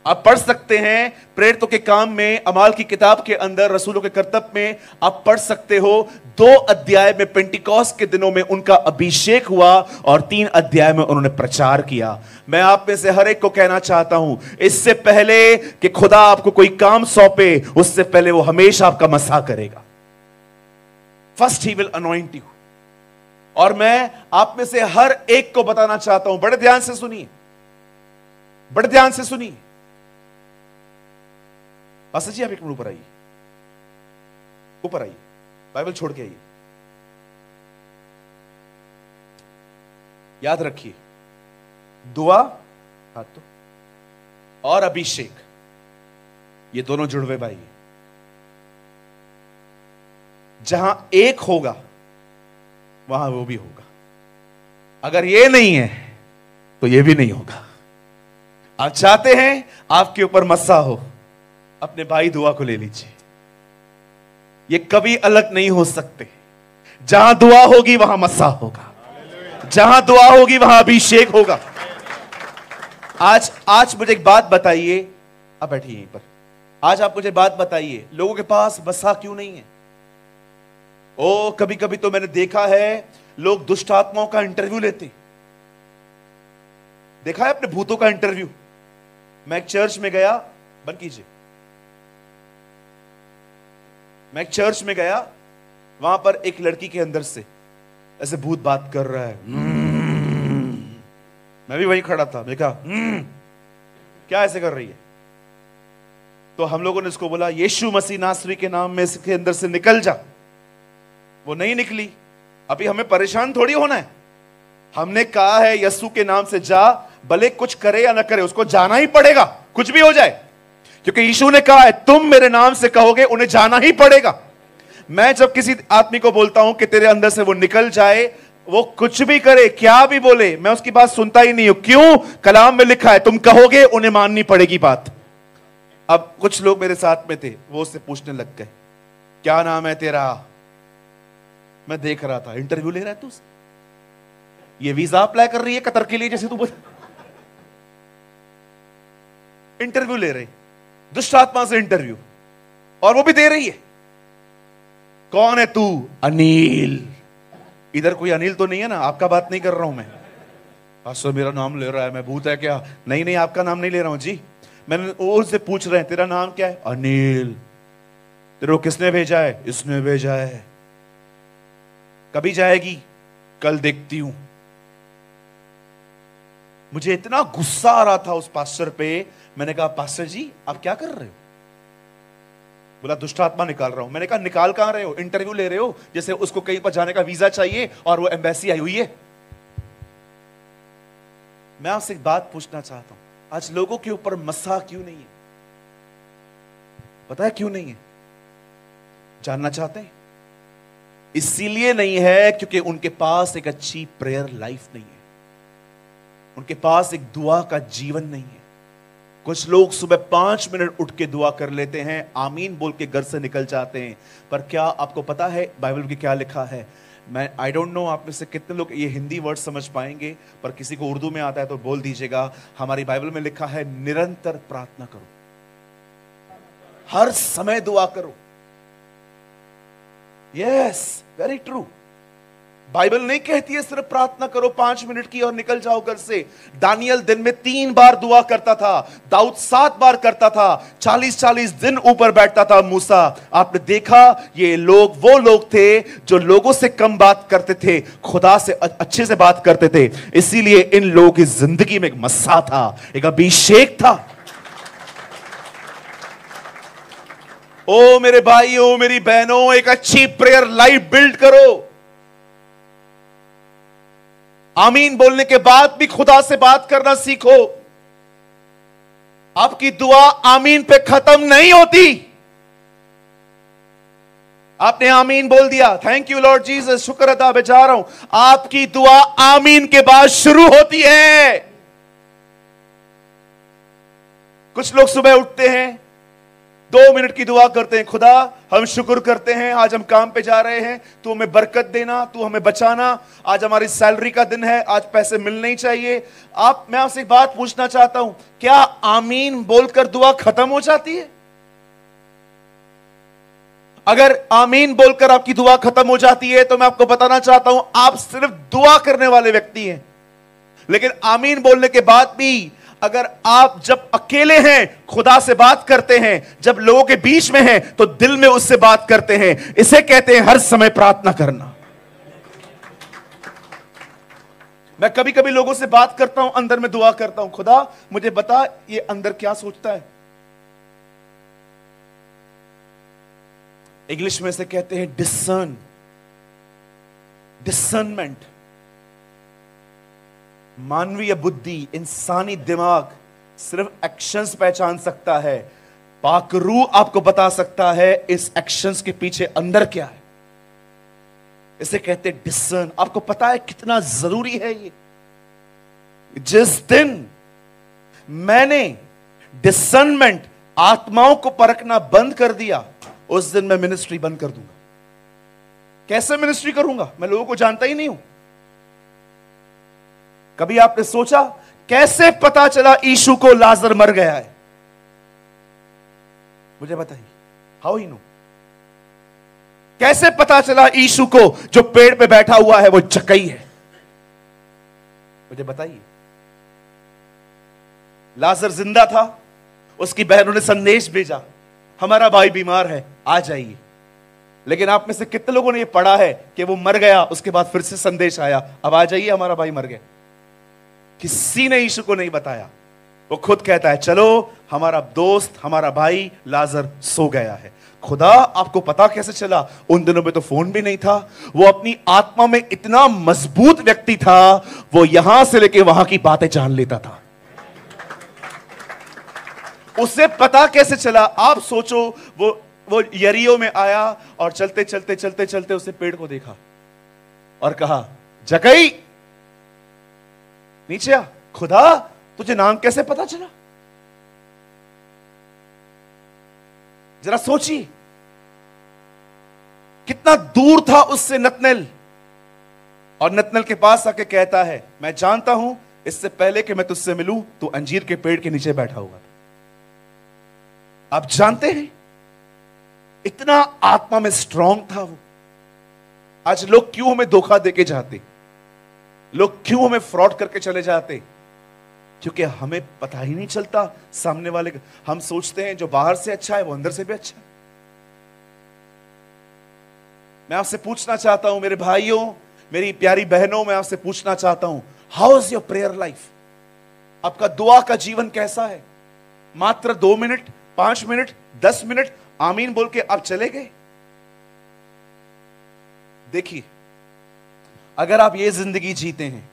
आप पढ़ सकते हैं प्रेरितों के काम में, अमाल की किताब के अंदर, रसूलों के कर्तव्य में आप पढ़ सकते हो। 2 अध्याय में पेंटिकॉस्ट के दिनों में उनका अभिषेक हुआ और 3 अध्याय में उन्होंने प्रचार किया। मैं आप में से हर एक को कहना चाहता हूं, इससे पहले कि खुदा आपको कोई काम सौंपे, उससे पहले वो हमेशा आपका मसा करेगा। First he will anoint you. और मैं आप में से हर एक को बताना चाहता हूं, बड़े ध्यान से सुनिए, बड़े ध्यान से सुनिए। पास्टर जी आप एक मिनट ऊपर आइए, ऊपर आइए, बाइबल छोड़ के आइए। याद रखिए, दुआ हाथ तो और अभिषेक, ये दोनों जुड़वे भाई हैं। जहां एक होगा वहां वो भी होगा। अगर ये नहीं है तो ये भी नहीं होगा। आप चाहते हैं आपके ऊपर मस्सा हो, अपने भाई दुआ को ले लीजिए। ये कभी अलग नहीं हो सकते। जहां दुआ होगी वहां मस्सा होगा, जहां दुआ होगी वहां अभिषेक होगा। आज मुझे एक बात बताइए, आप बैठिए यहीं पर। आज आप मुझे बात बताइए, लोगों के पास मस्सा क्यों नहीं है? ओ कभी कभी तो मैंने देखा है लोग दुष्ट आत्माओं का इंटरव्यू लेते। देखा है अपने भूतों का इंटरव्यू। मैं एक चर्च में गया, बंद कीजिए। मैं एक चर्च में गया, वहां पर एक लड़की के अंदर से ऐसे भूत बात कर रहा है। मैं भी वहीं खड़ा था। मैं कहा क्या ऐसे कर रही है? तो हम लोगों ने इसको बोला, यीशु मसीह नासरी के नाम में इसके अंदर से निकल जा। वो नहीं निकली। अभी हमें परेशान थोड़ी होना है। हमने कहा है यीशु के नाम से जा, भले कुछ करे या ना करे, उसको जाना ही पड़ेगा, कुछ भी हो जाए, क्योंकि यीशु ने कहा है तुम मेरे नाम से कहोगे, उन्हें जाना ही पड़ेगा। मैं जब किसी आदमी को बोलता हूं कि तेरे अंदर से वो निकल जाए, वो कुछ भी करे, क्या भी बोले, मैं उसकी बात सुनता ही नहीं हूं। क्यों? कलाम में लिखा है तुम कहोगे, उन्हें माननी पड़ेगी बात। अब कुछ लोग मेरे साथ में थे, वो उससे पूछने लग गए क्या नाम है तेरा? मैं देख रहा था इंटरव्यू ले रहा है तू, ये वीजा अप्लाई कर रही है कतर के लिए, जैसे तू बोल। इंटरव्यू ले रहे, दुष्ट आत्मा से इंटरव्यू, और वो भी दे रही है। कौन है तू? अनिल। इधर कोई अनिल तो नहीं है ना? आपका बात नहीं कर रहा हूं मैं। पास्टर मेरा नाम ले रहा है, मैं भूत है क्या? नहीं नहीं, आपका नाम नहीं ले रहा हूं जी। मैंने उससे पूछ रहे हैं तेरा नाम क्या है? अनिल। तेरे को किसने भेजा है? इसने भेजा है। कभी जाएगी? कल देखती हूं। मुझे इतना गुस्सा आ रहा था उस पास्टर पे। मैंने कहा पास्टर जी आप क्या कर रहे हो? बोला दुष्ट आत्मा निकाल रहा हूं। मैंने कहा निकाल कहां रहे हो? इंटरव्यू ले रहे हो, जैसे उसको कहीं पर जाने का वीजा चाहिए और वो एम्बेसी आई हुई है। मैं आपसे एक बात पूछना चाहता हूं, आज लोगों के ऊपर मस्सा क्यों नहीं है? पता है क्यों नहीं है? जानना चाहते हैं? इसीलिए नहीं है क्योंकि उनके पास एक अच्छी प्रेयर लाइफ नहीं है, उनके पास एक दुआ का जीवन नहीं है। कुछ लोग सुबह 5 मिनट उठ के दुआ कर लेते हैं, आमीन बोल के घर से निकल जाते हैं। पर क्या आपको पता है बाइबल में क्या लिखा है? मैं आई डोंट नो आप में से कितने लोग ये हिंदी वर्ड समझ पाएंगे, पर किसी को उर्दू में आता है तो बोल दीजिएगा। हमारी बाइबल में लिखा है निरंतर प्रार्थना करो, हर समय दुआ करो। Yes, very true. बाइबल नहीं कहती है सिर्फ प्रार्थना करो 5 मिनट की और निकल जाओ घर से। दानियल दिन में 3 बार दुआ करता था, दाऊद 7 बार करता था, 40-40 दिन ऊपर बैठता था मूसा। आपने देखा ये लोग वो लोग थे जो लोगों से कम बात करते थे, खुदा से अच्छे से बात करते थे। इसीलिए इन लोगों की जिंदगी में एक मस्सा था, एक अभिषेक था। ओ मेरे भाई, ओ मेरी बहनों, एक अच्छी प्रेयर लाइफ बिल्ड करो। आमीन बोलने के बाद भी खुदा से बात करना सीखो। आपकी दुआ आमीन पे खत्म नहीं होती। आपने आमीन बोल दिया, थैंक यू लॉर्ड जीसस, शुक्र अदा मैं जा रहा हूं, आपकी दुआ आमीन के बाद शुरू होती है। कुछ लोग सुबह उठते हैं, 2 मिनट की दुआ करते हैं, खुदा हम शुक्र करते हैं आज हम काम पे जा रहे हैं, तू हमें बरकत देना, तू हमें बचाना, आज हमारी सैलरी का दिन है, आज पैसे मिलने ही चाहिए। मैं आपसे एक बात पूछना चाहता हूं, क्या आमीन बोलकर दुआ खत्म हो जाती है? अगर आमीन बोलकर आपकी दुआ खत्म हो जाती है तो मैं आपको बताना चाहता हूं आप सिर्फ दुआ करने वाले व्यक्ति हैं। लेकिन आमीन बोलने के बाद भी अगर आप जब अकेले हैं खुदा से बात करते हैं, जब लोगों के बीच में हैं तो दिल में उससे बात करते हैं, इसे कहते हैं हर समय प्रार्थना करना। मैं कभी कभी लोगों से बात करता हूं, अंदर में दुआ करता हूं, खुदा मुझे बता ये अंदर क्या सोचता है। इंग्लिश में से कहते हैं डिसर्नमेंट। मानवीय बुद्धि, इंसानी दिमाग सिर्फ एक्शंस पहचान सकता है, पाक रूह आपको बता सकता है इस एक्शंस के पीछे अंदर क्या है। इसे कहते हैं डिसर्न। आपको पता है कितना जरूरी है ये? जिस दिन मैंने डिसर्नमेंट, आत्माओं को परखना बंद कर दिया, उस दिन मैं मिनिस्ट्री बंद कर दूंगा। कैसे मिनिस्ट्री करूंगा? मैं लोगों को जानता ही नहीं हूं। कभी आपने सोचा कैसे पता चला यीशु को लाजर मर गया है? मुझे बताइए, हाउ ही नो? कैसे पता चला यीशु को जो पेड़ पे बैठा हुआ है वो जक्कई है? मुझे बताइए। लाजर जिंदा था, उसकी बहनों ने संदेश भेजा, हमारा भाई बीमार है, आ जाइए। लेकिन आप में से कितने लोगों ने यह पढ़ा है कि वो मर गया, उसके बाद फिर से संदेश आया, अब आ जाइए हमारा भाई मर गया? किसी ने यीशु को नहीं बताया। वो खुद कहता है चलो हमारा दोस्त, हमारा भाई लाजर सो गया है। खुदा आपको पता कैसे चला? उन दिनों में तो फोन भी नहीं था। वो अपनी आत्मा में इतना मजबूत व्यक्ति था, वो यहां से लेके वहां की बातें जान लेता था। उसे पता कैसे चला? आप सोचो, वो यरीहो में आया और चलते चलते चलते चलते उसे पेड़ को देखा और कहा जक्कई नीचे आ। खुदा तुझे नाम कैसे पता चला? जरा सोचिए कितना दूर था उससे नतनेल। और नतनेल के पास आके कहता है मैं जानता हूं इससे पहले कि मैं तुझसे मिलूं तू अंजीर के पेड़ के नीचे बैठा हुआ था। आप जानते हैं इतना आत्मा में स्ट्रांग था वो। आज लोग क्यों हमें धोखा देके जाते? लोग क्यों हमें फ्रॉड करके चले जाते? क्योंकि हमें पता ही नहीं चलता सामने वाले का। हम सोचते हैं जो बाहर से अच्छा है वो अंदर से भी अच्छा है। मैं आपसे पूछना चाहता हूं मेरे भाइयों, मेरी प्यारी बहनों, मैं आपसे पूछना चाहता हूं how is your prayer life? आपका दुआ का जीवन कैसा है? मात्र 2 मिनट, 5 मिनट, 10 मिनट आमीन बोल के आप चले गए? देखिए, अगर आप ये जिंदगी जीते हैं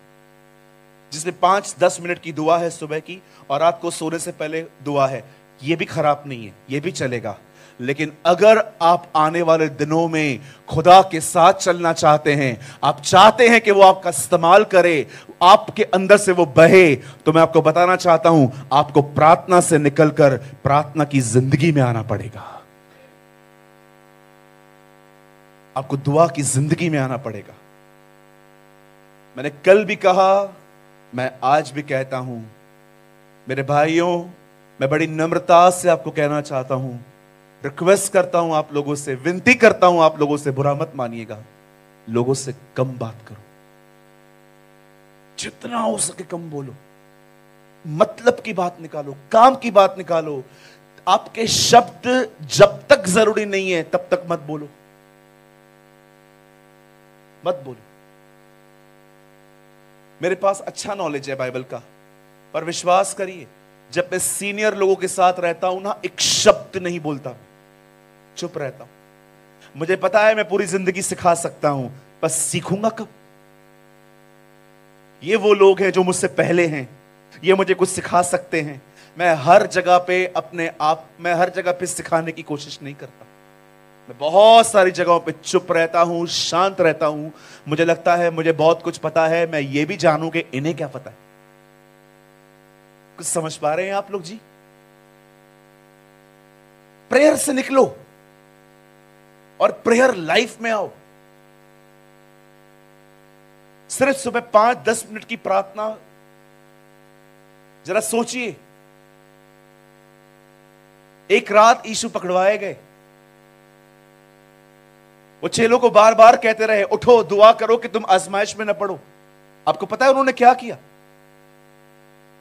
जिसमें 5-10 मिनट की दुआ है सुबह की और रात को सोने से पहले दुआ है, ये भी खराब नहीं है, ये भी चलेगा। लेकिन अगर आप आने वाले दिनों में खुदा के साथ चलना चाहते हैं, आप चाहते हैं कि वो आपका इस्तेमाल करे, आपके अंदर से वो बहे, तो मैं आपको बताना चाहता हूं आपको प्रार्थना से निकलकर प्रार्थना की जिंदगी में आना पड़ेगा। आपको दुआ की जिंदगी में आना पड़ेगा। मैंने कल भी कहा, मैं आज भी कहता हूं, मेरे भाइयों, मैं बड़ी नम्रता से आपको कहना चाहता हूं, रिक्वेस्ट करता हूं आप लोगों से, विनती करता हूं आप लोगों से, बुरा मत मानिएगा, लोगों से कम बात करो, जितना हो सके कम बोलो, मतलब की बात निकालो, काम की बात निकालो। आपके शब्द जब तक जरूरी नहीं है तब तक मत बोलो, मत बोलो। मेरे पास अच्छा नॉलेज है बाइबल का, पर विश्वास करिए जब मैं सीनियर लोगों के साथ रहता हूं ना, एक शब्द नहीं बोलता, चुप रहता हूं। मुझे पता है मैं पूरी जिंदगी सिखा सकता हूं, बस सीखूंगा कब? ये वो लोग हैं जो मुझसे पहले हैं, ये मुझे कुछ सिखा सकते हैं। मैं हर जगह पे सिखाने की कोशिश नहीं करता। मैं बहुत सारी जगहों पे चुप रहता हूं, शांत रहता हूं। मुझे लगता है मुझे बहुत कुछ पता है, मैं ये भी जानूं कि इन्हें क्या पता है। कुछ समझ पा रहे हैं आप लोग जी? प्रेयर से निकलो और प्रेयर लाइफ में आओ। सिर्फ सुबह 5-10 मिनट की प्रार्थना, जरा सोचिए। एक रात यीशु पकड़वाए गए, वो चेलों को बार बार कहते रहे, उठो दुआ करो कि तुम आजमाइश में न पड़ो। आपको पता है उन्होंने क्या किया?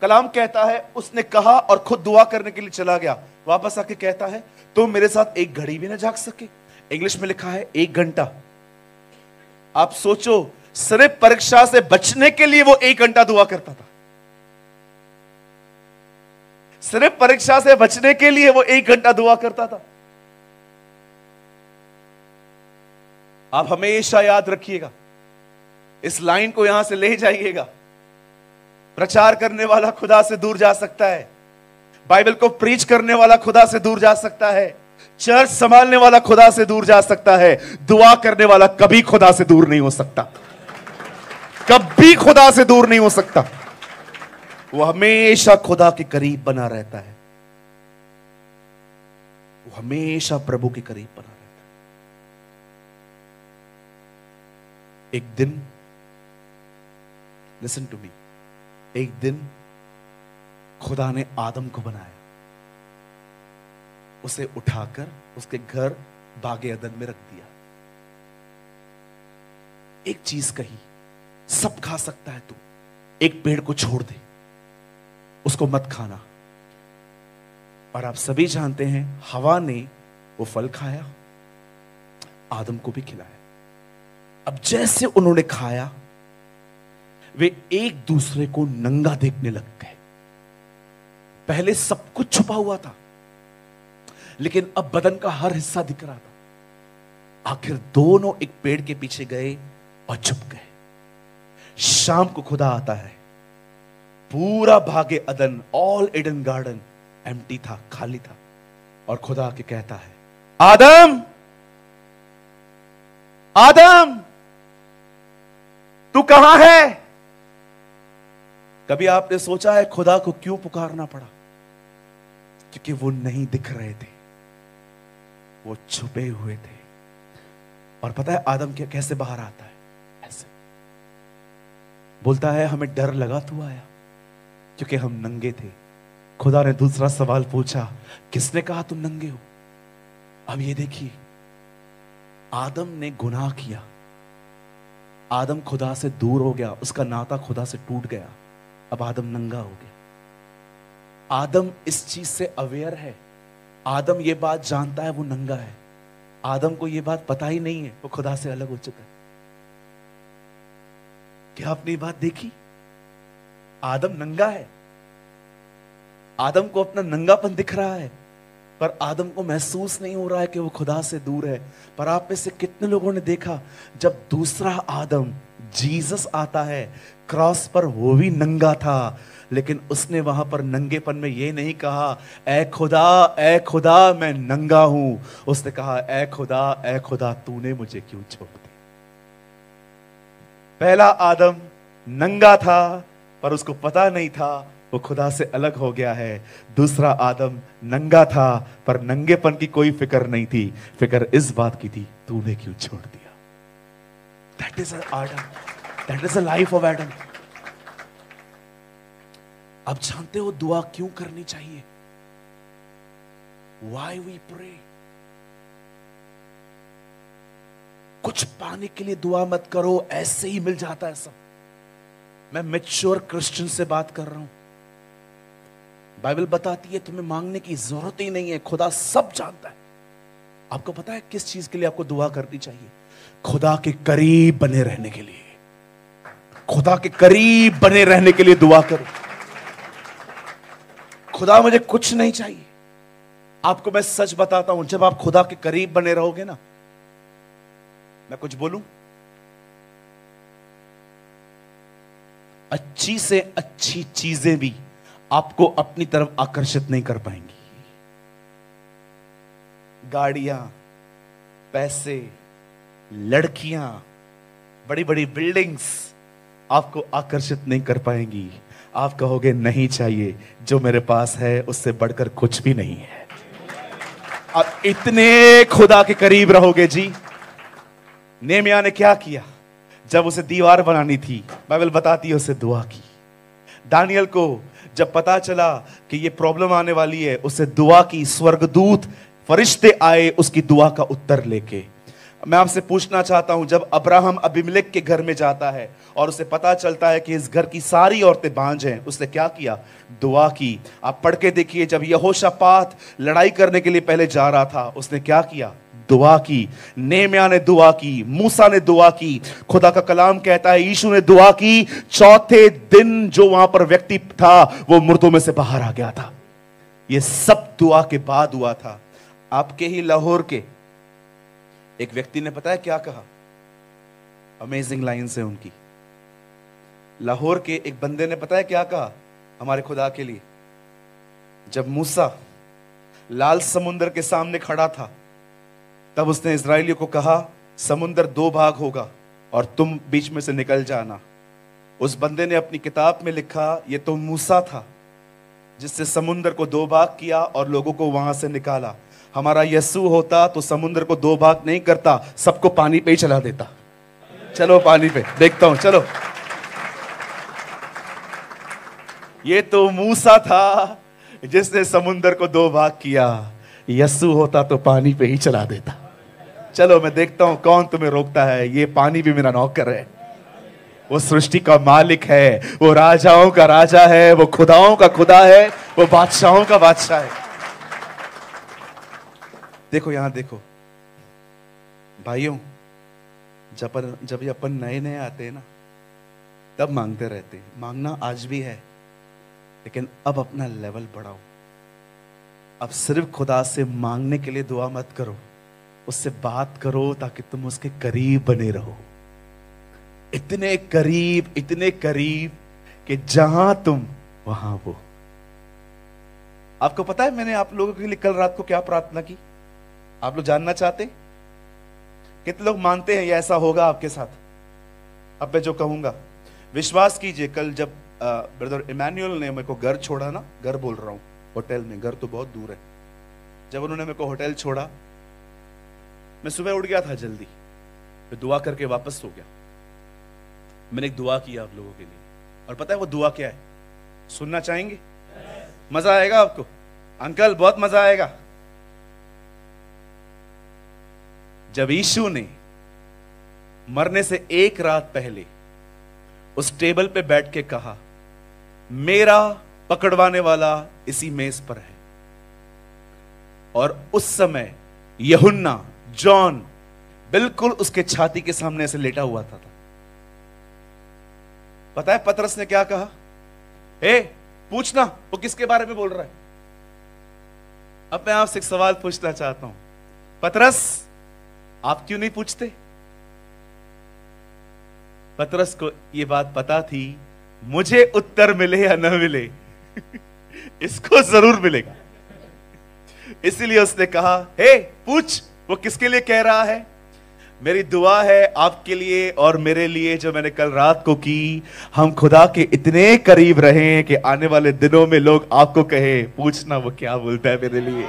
कलाम कहता है उसने कहा और खुद दुआ करने के लिए चला गया। वापस आके कहता है तुम मेरे साथ एक घड़ी भी ना जाग सके। इंग्लिश में लिखा है 1 घंटा। आप सोचो, सिर्फ परीक्षा से बचने के लिए वो 1 घंटा दुआ करता था। सिर्फ परीक्षा से बचने के लिए वो 1 घंटा दुआ करता था। आप हमेशा याद रखिएगा, इस लाइन को यहां से ले जाइएगा। प्रचार करने वाला खुदा से दूर जा सकता है, बाइबल को प्रीच करने वाला खुदा से दूर जा सकता है, चर्च संभालने वाला खुदा से दूर जा सकता है, दुआ करने वाला कभी खुदा से दूर नहीं हो सकता। कभी खुदा से दूर नहीं हो सकता। वो हमेशा खुदा के करीब बना रहता है। वो हमेशा प्रभु के करीब बना रहता है। एक दिन, लिसन टू मी, एक दिन खुदा ने आदम को बनाया, उसे उठाकर उसके घर बागे अदन में रख दिया। एक चीज कही, सब खा सकता है तू, एक पेड़ को छोड़ दे, उसको मत खाना। और आप सभी जानते हैं हवा ने वो फल खाया, आदम को भी खिलाया। अब जैसे उन्होंने खाया, वे एक दूसरे को नंगा देखने लग गए। पहले सब कुछ छुपा हुआ था, लेकिन अब बदन का हर हिस्सा दिख रहा था। आखिर दोनों एक पेड़ के पीछे गए और छुप गए। शाम को खुदा आता है, पूरा भागे अदन, ऑल एडन गार्डन एम्प्टी था, खाली था। और खुदा आके कहता है, आदम, आदम, तू कहां है? कभी आपने सोचा है खुदा को क्यों पुकारना पड़ा? क्योंकि वो नहीं दिख रहे थे, वो छुपे हुए थे। और पता है आदम क्या कैसे बाहर आता है? ऐसे बोलता है, हमें डर लगा तू आया, क्योंकि हम नंगे थे। खुदा ने दूसरा सवाल पूछा, किसने कहा तुम नंगे हो? अब ये देखिए, आदम ने गुनाह किया, आदम खुदा से दूर हो गया, उसका नाता खुदा से टूट गया। अब आदम नंगा हो गया। आदम इस चीज से अवेयर है, आदम ये बात जानता है वो नंगा है। आदम को ये बात पता ही नहीं है वो खुदा से अलग हो चुका है। क्या आपने ये बात देखी? आदम नंगा है, आदम को अपना नंगापन दिख रहा है, पर आदम को महसूस नहीं हो रहा है कि वो खुदा से दूर है। पर आप में से कितने लोगों ने देखा, जब दूसरा आदम जीसस आता है क्रॉस पर, वो भी नंगा था, लेकिन उसने वहां पर नंगेपन में ये नहीं कहा, ऐ खुदा मैं नंगा हूं। उसने कहा, ऐ खुदा तूने मुझे क्यों छोड़ दिया? पहला आदम नंगा था, पर उसको पता नहीं था वो खुदा से अलग हो गया है। दूसरा आदम नंगा था, पर नंगेपन की कोई फिक्र नहीं थी, फिक्र इस बात की थी, तूने क्यों छोड़ दिया। That is Adam. That is the life of Adam. अब जानते हो दुआ क्यों करनी चाहिए? Why we pray? कुछ पाने के लिए दुआ मत करो, ऐसे ही मिल जाता है सब। मैं मैच्योर क्रिश्चियन से बात कर रहा हूं। बाइबल बताती है तुम्हें मांगने की जरूरत ही नहीं है, खुदा सब जानता है। आपको पता है किस चीज के लिए आपको दुआ करनी चाहिए? खुदा के करीब बने रहने के लिए। खुदा के करीब बने रहने के लिए दुआ करो। खुदा मुझे कुछ नहीं चाहिए। आपको मैं सच बताता हूं, जब आप खुदा के करीब बने रहोगे ना, मैं कुछ बोलूं, अच्छी से अच्छी चीजें भी आपको अपनी तरफ आकर्षित नहीं कर पाएंगी। गाड़ियां, पैसे, लड़कियां, बड़ी बड़ी बिल्डिंग्स आपको आकर्षित नहीं कर पाएंगी। आप कहोगे नहीं चाहिए, जो मेरे पास है उससे बढ़कर कुछ भी नहीं है। आप इतने खुदा के करीब रहोगे जी। नेहमिया ने क्या किया? जब उसे दीवार बनानी थी, बाइबल बताती है उसे दुआ की। दानियल को जब पता चला कि ये प्रॉब्लम आने वाली है, उसे दुआ की। स्वर्गदूत, फरिश्ते आए उसकी दुआ का उत्तर लेके। मैं आपसे पूछना चाहता हूं, जब अब्राहम अबीमेलेक के घर में जाता है और उसे पता चलता है कि इस घर की सारी औरतें बांझ हैं, उसने क्या किया? दुआ की। आप पढ़ के देखिए, जब यहोशापात लड़ाई करने के लिए पहले जा रहा था, उसने क्या किया? दुआ की। नेहमिया ने दुआ की, मूसा ने दुआ की। खुदा का कलाम कहता है यीशु ने दुआ की। चौथे दिन जो वहां पर व्यक्ति था वो मुर्दों में से बाहर आ गया था। ये सब दुआ के बाद हुआ था। आपके ही लाहौर के एक व्यक्ति ने पता है क्या कहा? अमेजिंग लाइन है उनकी। लाहौर के एक बंदे ने पता है क्या कहा हमारे खुदा के लिए? जब मूसा लाल समुद्र के सामने खड़ा था, तब उसने इस्राएलियों को कहा समुद्र 2 भाग होगा और तुम बीच में से निकल जाना। उस बंदे ने अपनी किताब में लिखा, ये तो मूसा था जिससे समुद्र को 2 भाग किया और लोगों को वहां से निकाला। हमारा यीशु होता तो समुद्र को 2 भाग नहीं करता, सबको पानी पे ही चला देता। चलो पानी पे देखता हूं, चलो। ये तो मूसा था जिसने समुद्र को 2 भाग किया, यीशु होता तो पानी पे ही चला देता। चलो मैं देखता हूं कौन तुम्हें रोकता है। ये पानी भी मेरा नौकर है, वो सृष्टि का मालिक है, वो राजाओं का राजा है, वो खुदाओं का खुदा है, वो बादशाहों का बादशाह है। देखो यहां देखो भाइयों, जब ये अपन नए नए आते हैं ना, तब मांगते रहते हैं। मांगना आज भी है, लेकिन अब अपना लेवल बढ़ाओ। अब सिर्फ खुदा से मांगने के लिए दुआ मत करो, उससे बात करो ताकि तुम उसके करीब बने रहो। इतने करीब कि जहां तुम वहां वो। आपको पता है मैंने आप लोगों के लिए कल रात को क्या प्रार्थना की? आप लोग जानना चाहते? कितने लोग मानते हैं ये ऐसा होगा आपके साथ? अब मैं जो कहूंगा विश्वास कीजिए। कल जब ब्रदर इमैनुअल ने मेरे को घर छोड़ा ना, घर बोल रहा हूं, होटल में, घर तो बहुत दूर है। जब उन्होंने मेरे को होटल छोड़ा, मैं सुबह उठ गया था जल्दी, फिर दुआ करके वापस सो गया। मैंने एक दुआ किया आप लोगों के लिए, और पता है वो दुआ क्या है? सुनना चाहेंगे? मजा आएगा आपको अंकल, बहुत मजा आएगा। जब यीशु ने मरने से 1 रात पहले उस टेबल पे बैठ के कहा, मेरा पकड़वाने वाला इसी मेज पर है, और उस समय यूहन्ना, जॉन बिल्कुल उसके छाती के सामने ऐसे लेटा हुआ था। पता है पतरस ने क्या कहा? पूछना वो किसके बारे में बोल रहा है। अब मैं आपसे एक सवाल पूछना चाहता हूं, पतरस आप क्यों नहीं पूछते? पतरस को यह बात पता थी, मुझे उत्तर मिले या न मिले इसको जरूर मिलेगा। इसलिए उसने कहा, पूछ, वो किसके लिए कह रहा है? मेरी दुआ है आपके लिए और मेरे लिए, जो मैंने कल रात को की, हम खुदा के इतने करीब रहें कि आने वाले दिनों में लोग आपको कहे, पूछना वो क्या बोलता है मेरे लिए।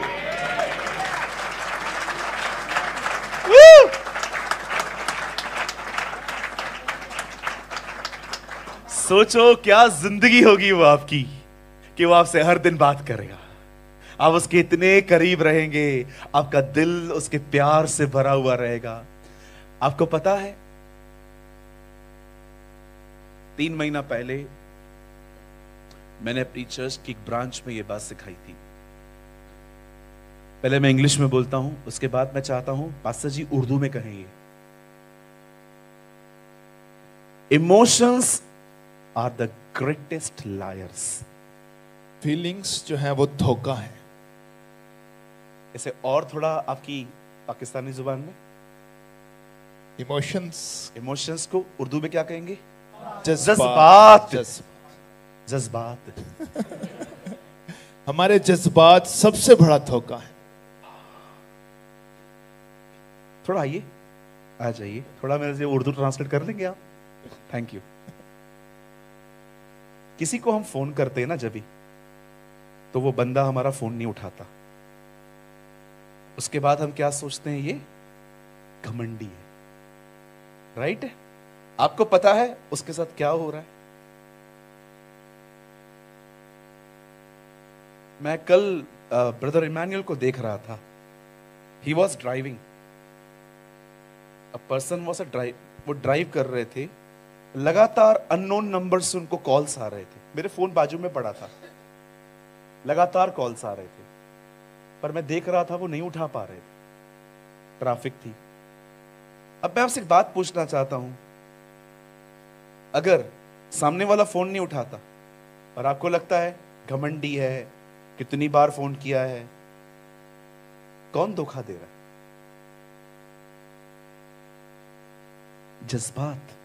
सोचो क्या जिंदगी होगी वो आपकी, कि वो आपसे हर दिन बात करेगा, आप उसके इतने करीब रहेंगे, आपका दिल उसके प्यार से भरा हुआ रहेगा। आपको पता है 3 महीना पहले मैंने अपनी चर्च की एक ब्रांच में यह बात सिखाई थी। पहले मैं इंग्लिश में बोलता हूं, उसके बाद मैं चाहता हूं पास्टर जी उर्दू में कहें। ये emotions are the greatest liars. Feelings जो है वो धोखा है। इसे और थोड़ा आपकी पाकिस्तानी जुबान में, इमोशंस को उर्दू में क्या कहेंगे? जज्बात। जज्बात। हमारे जज्बात सबसे बड़ा धोखा है। थोड़ा आइए, आ जाइए, थोड़ा मेरे से उर्दू ट्रांसलेट कर लेंगे आप? Thank you. किसी को हम फोन करते हैं ना जब भी, तो वो बंदा हमारा फोन नहीं उठाता, उसके बाद हम क्या सोचते हैं, ये घमंडी है, राइट है? आपको पता है उसके साथ क्या हो रहा है? मैं कल ब्रदर इमैनुअल को देख रहा था। He was driving, a person was वो ड्राइव कर रहे थे, लगातार अननोन नंबर से उनको कॉल्स आ रहे थे। मेरे फोन बाजू में पड़ा था, लगातार कॉल्स आ रहे थे, पर मैं देख रहा था वो नहीं उठा पा रहे थे, ट्रैफिक थी। अब मैं आपसे एक बात पूछना चाहता हूं, अगर सामने वाला फोन नहीं उठाता और आपको लगता है घमंडी है, कितनी बार फोन किया है, कौन धोखा दे रहा है? जज्बात।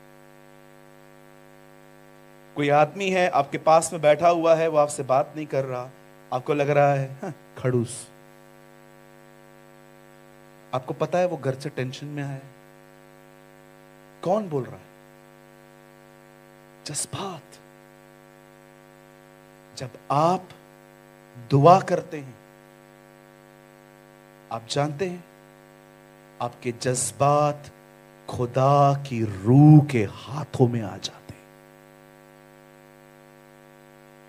कोई आदमी है आपके पास में बैठा हुआ है, वो आपसे बात नहीं कर रहा, आपको लग रहा है खड़ूस। आपको पता है वो घर से टेंशन में है। कौन बोल रहा है? जज्बात। जब आप दुआ करते हैं, आप जानते हैं आपके जज्बात खुदा की रूह के हाथों में आ जाते हैं,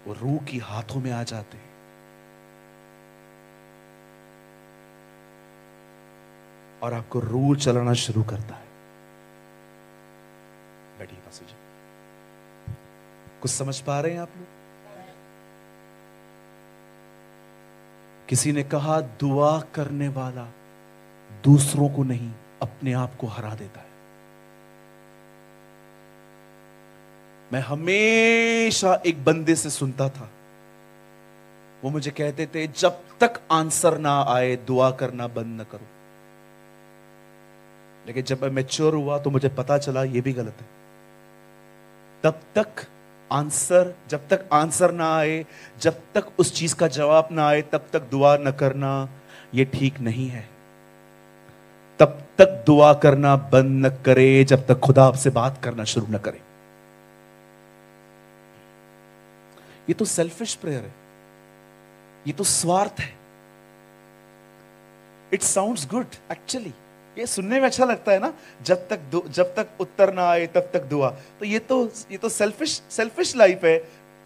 वो रूह की हाथों में आ जाते हैं, और आपको रूह चलाना शुरू करता है। बैठिए पासी जी, कुछ समझ पा रहे हैं आप लोग? किसी ने कहा दुआ करने वाला दूसरों को नहीं, अपने आप को हरा देता है। मैं हमेशा एक बंदे से सुनता था, वो मुझे कहते थे जब तक आंसर ना आए दुआ करना बंद न करो। लेकिन जब मैं मैच्योर हुआ तो मुझे पता चला ये भी गलत है। जब तक आंसर ना आए, जब तक उस चीज का जवाब ना आए, तब तक दुआ न करना ये ठीक नहीं है। तब तक दुआ करना बंद न करे जब तक खुदा आपसे बात करना शुरू न करे। ये तो सेल्फिश प्रेयर है, ये तो स्वार्थ है। इट साउंड्स गुड एक्चुअली, ये सुनने में अच्छा लगता है ना, जब तक उत्तर ना आए तब तक दुआ। तो ये तो सेल्फिश लाइफ है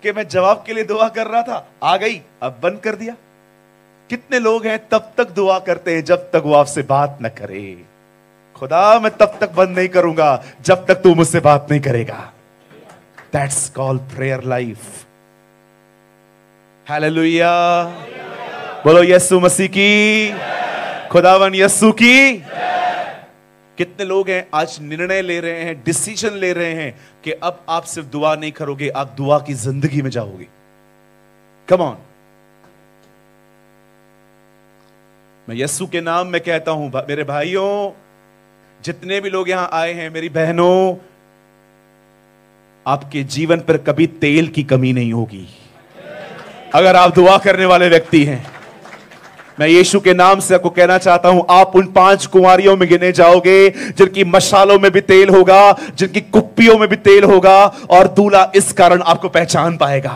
कि मैं जवाब के लिए दुआ कर रहा था, आ गई, अब बंद कर दिया। कितने लोग हैं तब तक दुआ करते हैं जब तक वो आपसे बात न करे। खुदा मैं तब तक बंद नहीं करूंगा जब तक तू मुझसे बात नहीं करेगा। That's called prayer life. Hallelujah, बोलो यीशु मसीह की, खुदावन यीशु की। कितने लोग हैं आज निर्णय ले रहे हैं, डिसीजन ले रहे हैं कि अब आप सिर्फ दुआ नहीं करोगे, आप दुआ की जिंदगी में जाओगे। कम ऑन, मैं यीशु के नाम में कहता हूं, मेरे भाइयों, जितने भी लोग यहां आए हैं, मेरी बहनों, आपके जीवन पर कभी तेल की कमी नहीं होगी अगर आप दुआ करने वाले व्यक्ति हैं। मैं यीशु के नाम से आपको कहना चाहता हूं, आप उन 5 कुंवारियों में गिने जाओगे जिनकी मशालों में भी तेल होगा, जिनकी कुप्पियों में भी तेल होगा, और दूल्हा इस कारण आपको पहचान पाएगा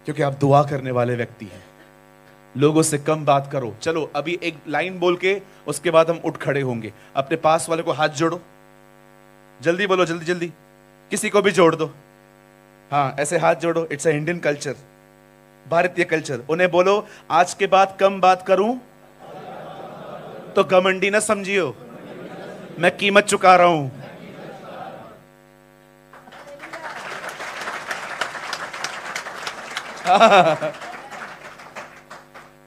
क्योंकि आप दुआ करने वाले व्यक्ति हैं। लोगों से कम बात करो। चलो अभी एक लाइन बोल के उसके बाद हम उठ खड़े होंगे। अपने पास वाले को हाथ जोड़ो, जल्दी बोलो, जल्दी जल्दी, किसी को भी जोड़ दो। हाँ, ऐसे हाथ जोड़ो। इट्स अ इंडियन कल्चर, भारतीय कल्चर। उन्हें बोलो, आज के बाद कम बात करूं तो घमंडी ना समझियो, मैं कीमत चुका रहा हूं।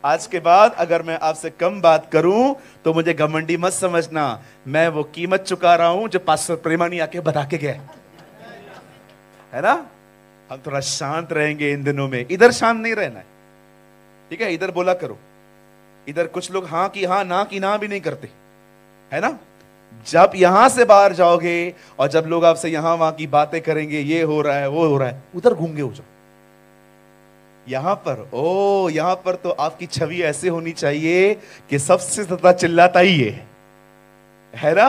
आज के बाद अगर मैं आपसे कम बात करूं तो मुझे घमंडी मत समझना, मैं वो कीमत चुका रहा हूं जो पास्टर प्रेमानी आके बता के गए, है ना। हम थोड़ा शांत रहेंगे इन दिनों में। इधर शांत नहीं रहना है, ठीक है? इधर बोला करो। इधर कुछ लोग हाँ की हाँ, ना की ना भी नहीं करते, है ना। जब यहां से बाहर जाओगे और जब लोग आपसे यहां वहां की बातें करेंगे, ये हो रहा है वो हो रहा है, उधर घूम के हो जाओ। यहां पर, ओ यहां पर तो आपकी छवि ऐसे होनी चाहिए कि सबसे ज्यादा चिल्लाता ही ये है ना।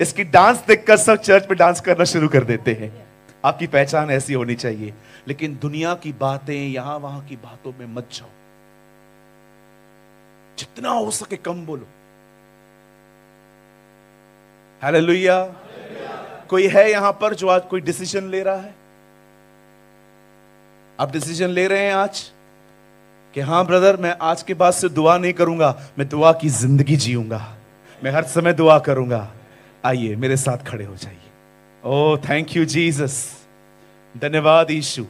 इसकी डांस देखकर सब चर्च में डांस करना शुरू कर देते हैं। आपकी पहचान ऐसी होनी चाहिए। लेकिन दुनिया की बातें, यहां वहां की बातों में मत जाओ, जितना हो सके कम बोलो। हालेलुया। कोई है यहां पर जो आज कोई डिसीजन ले रहा है? आप डिसीजन ले रहे हैं आज कि हाँ ब्रदर, मैं आज के बाद से दुआ नहीं करूंगा, मैं दुआ की जिंदगी जीऊंगा, मैं हर समय दुआ करूंगा। आइए मेरे साथ खड़े हो जाइए। ओह थैंक यू जीसस, धन्यवाद यीशु।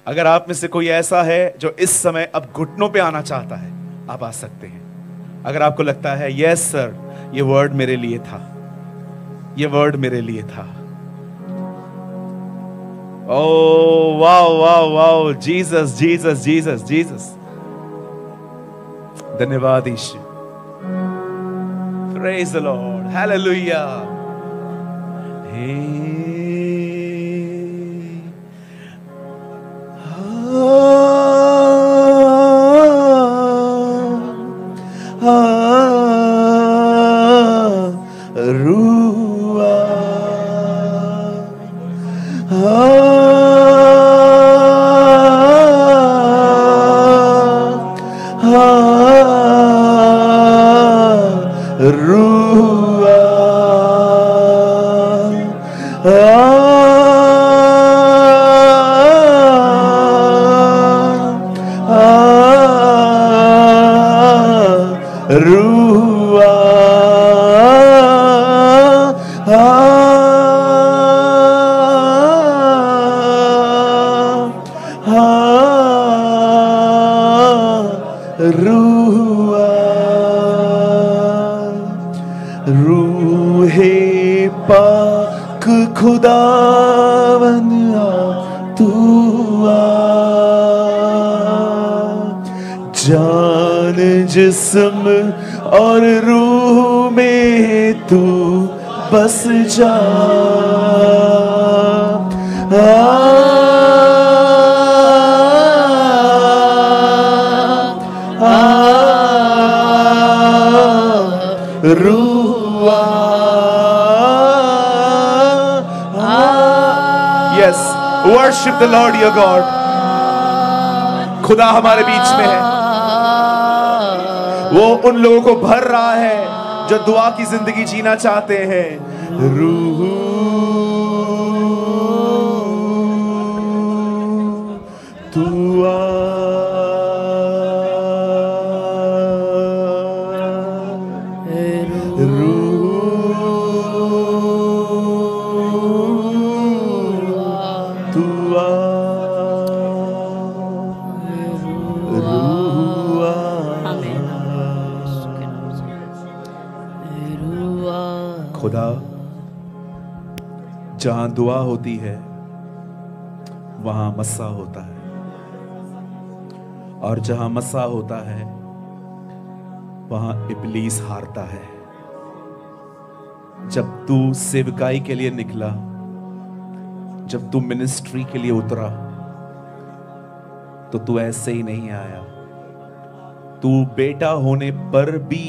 अगर आप में से कोई ऐसा है जो इस समय अब घुटनों पे आना चाहता है, आप आ सकते हैं। अगर आपको लगता है यस सर, ये वर्ड मेरे लिए था, ये वर्ड मेरे लिए था। Oh wow wow wow, Jesus Jesus Jesus Jesus, धन्यवाद यीशु। Praise the Lord. Hallelujah. Hey. रूहे पाक खुदावन तू आ, जान जिस्म और रूह में तू बस जा। Yes, worship the Lord your God. खुदा हमारे बीच में है। वो उन लोगों को भर रहा है जो दुआ की जिंदगी जीना चाहते हैं। रूह तू आ, खुदा जहां दुआ होती है वहां मस्सा होता है, और जहां मस्सा होता है वहां इब्लीस हारता है। जब तू सेवकाई के लिए निकला, जब तू मिनिस्ट्री के लिए उतरा, तो तू ऐसे ही नहीं आया। तू बेटा होने पर भी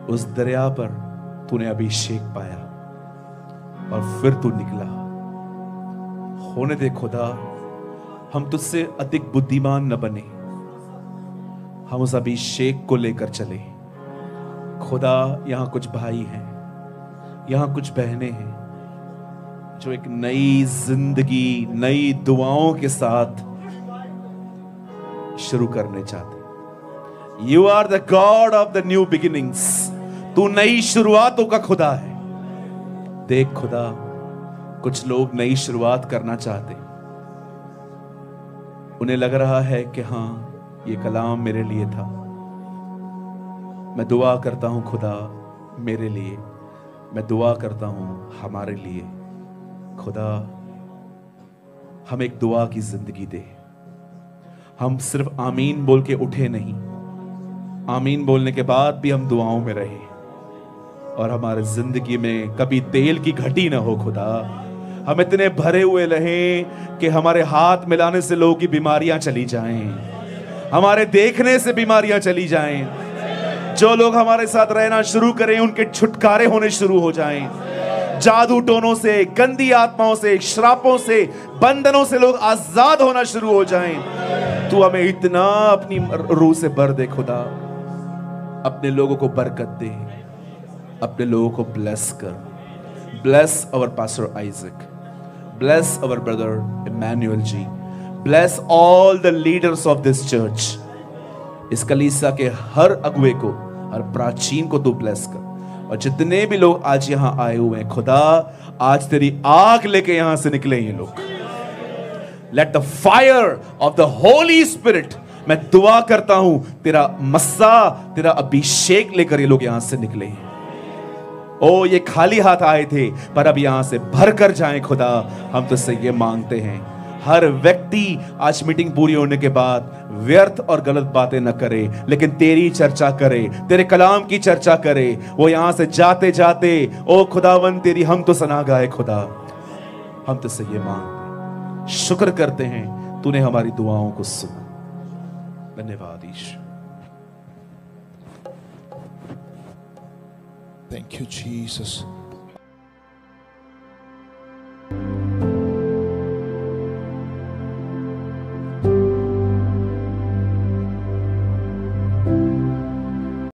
उस दरिया पर तूने अभिषेक पाया और फिर तू निकला। होने दे खुदा, हम तुझसे अधिक बुद्धिमान न बने, हम उस अभिषेक को लेकर चले। खुदा यहां कुछ भाई हैं, यहां कुछ बहनें हैं जो एक नई जिंदगी, नई दुआओं के साथ शुरू करने चाहते। You are the God of the new beginnings. तू नई शुरुआतों का खुदा है। देख खुदा, कुछ लोग नई शुरुआत करना चाहते, उन्हें लग रहा है कि हाँ ये कलाम मेरे लिए था। मैं दुआ करता हूं खुदा मेरे लिए, मैं दुआ करता हूं हमारे लिए। खुदा हम एक दुआ की जिंदगी दे। हम सिर्फ आमीन बोल के उठे नहीं, आमीन बोलने के बाद भी हम दुआओं में रहे, और हमारे जिंदगी में कभी तेल की घटी ना हो खुदा। हम इतने भरे हुए रहें कि हमारे हाथ मिलाने से लोगों की बीमारियां चली जाएं, हमारे देखने से बीमारियां चली जाएं। जो लोग हमारे साथ रहना शुरू करें उनके छुटकारे होने शुरू हो जाएं। जादू टोनों से, गंदी आत्माओं से, श्रापों से, बंधनों से लोग आजाद होना शुरू हो जाएं। तू हमें इतना अपनी रूह से भर दे खुदा। अपने लोगों को बरकत दे, अपने लोगों को ब्लेस कर। Bless our pastor Isaac, bless our brother Emmanuel ji, bless all the leaders of this church. इस कलीसिया के हर अगुवे को, हर प्राचीन को तू ब्लेस कर। और जितने भी लोग आज यहां आए हुए हैं खुदा, आज तेरी आग लेके यहां से निकले ये लोग। Let the fire of the Holi spirit, मैं दुआ करता हूं तेरा मस्सा, तेरा अभिषेक लेकर ये लोग यहां से निकले। ओ ये खाली हाथ आए थे पर अब यहां से भर कर जाएं खुदा, हम तुझसे ये मांगते हैं। हर व्यक्ति आज मीटिंग पूरी होने के बाद व्यर्थ और गलत बातें न करे, लेकिन तेरी चर्चा करे, तेरे कलाम की चर्चा करे। वो यहां से जाते जाते ओ खुदावन तेरी हम तो सना गाए खुदा, हम तुझसे ये मांगते, शुक्र करते हैं तूने हमारी दुआओं को सुना। धन्यवाद ईश्वर। Thank you, Jesus.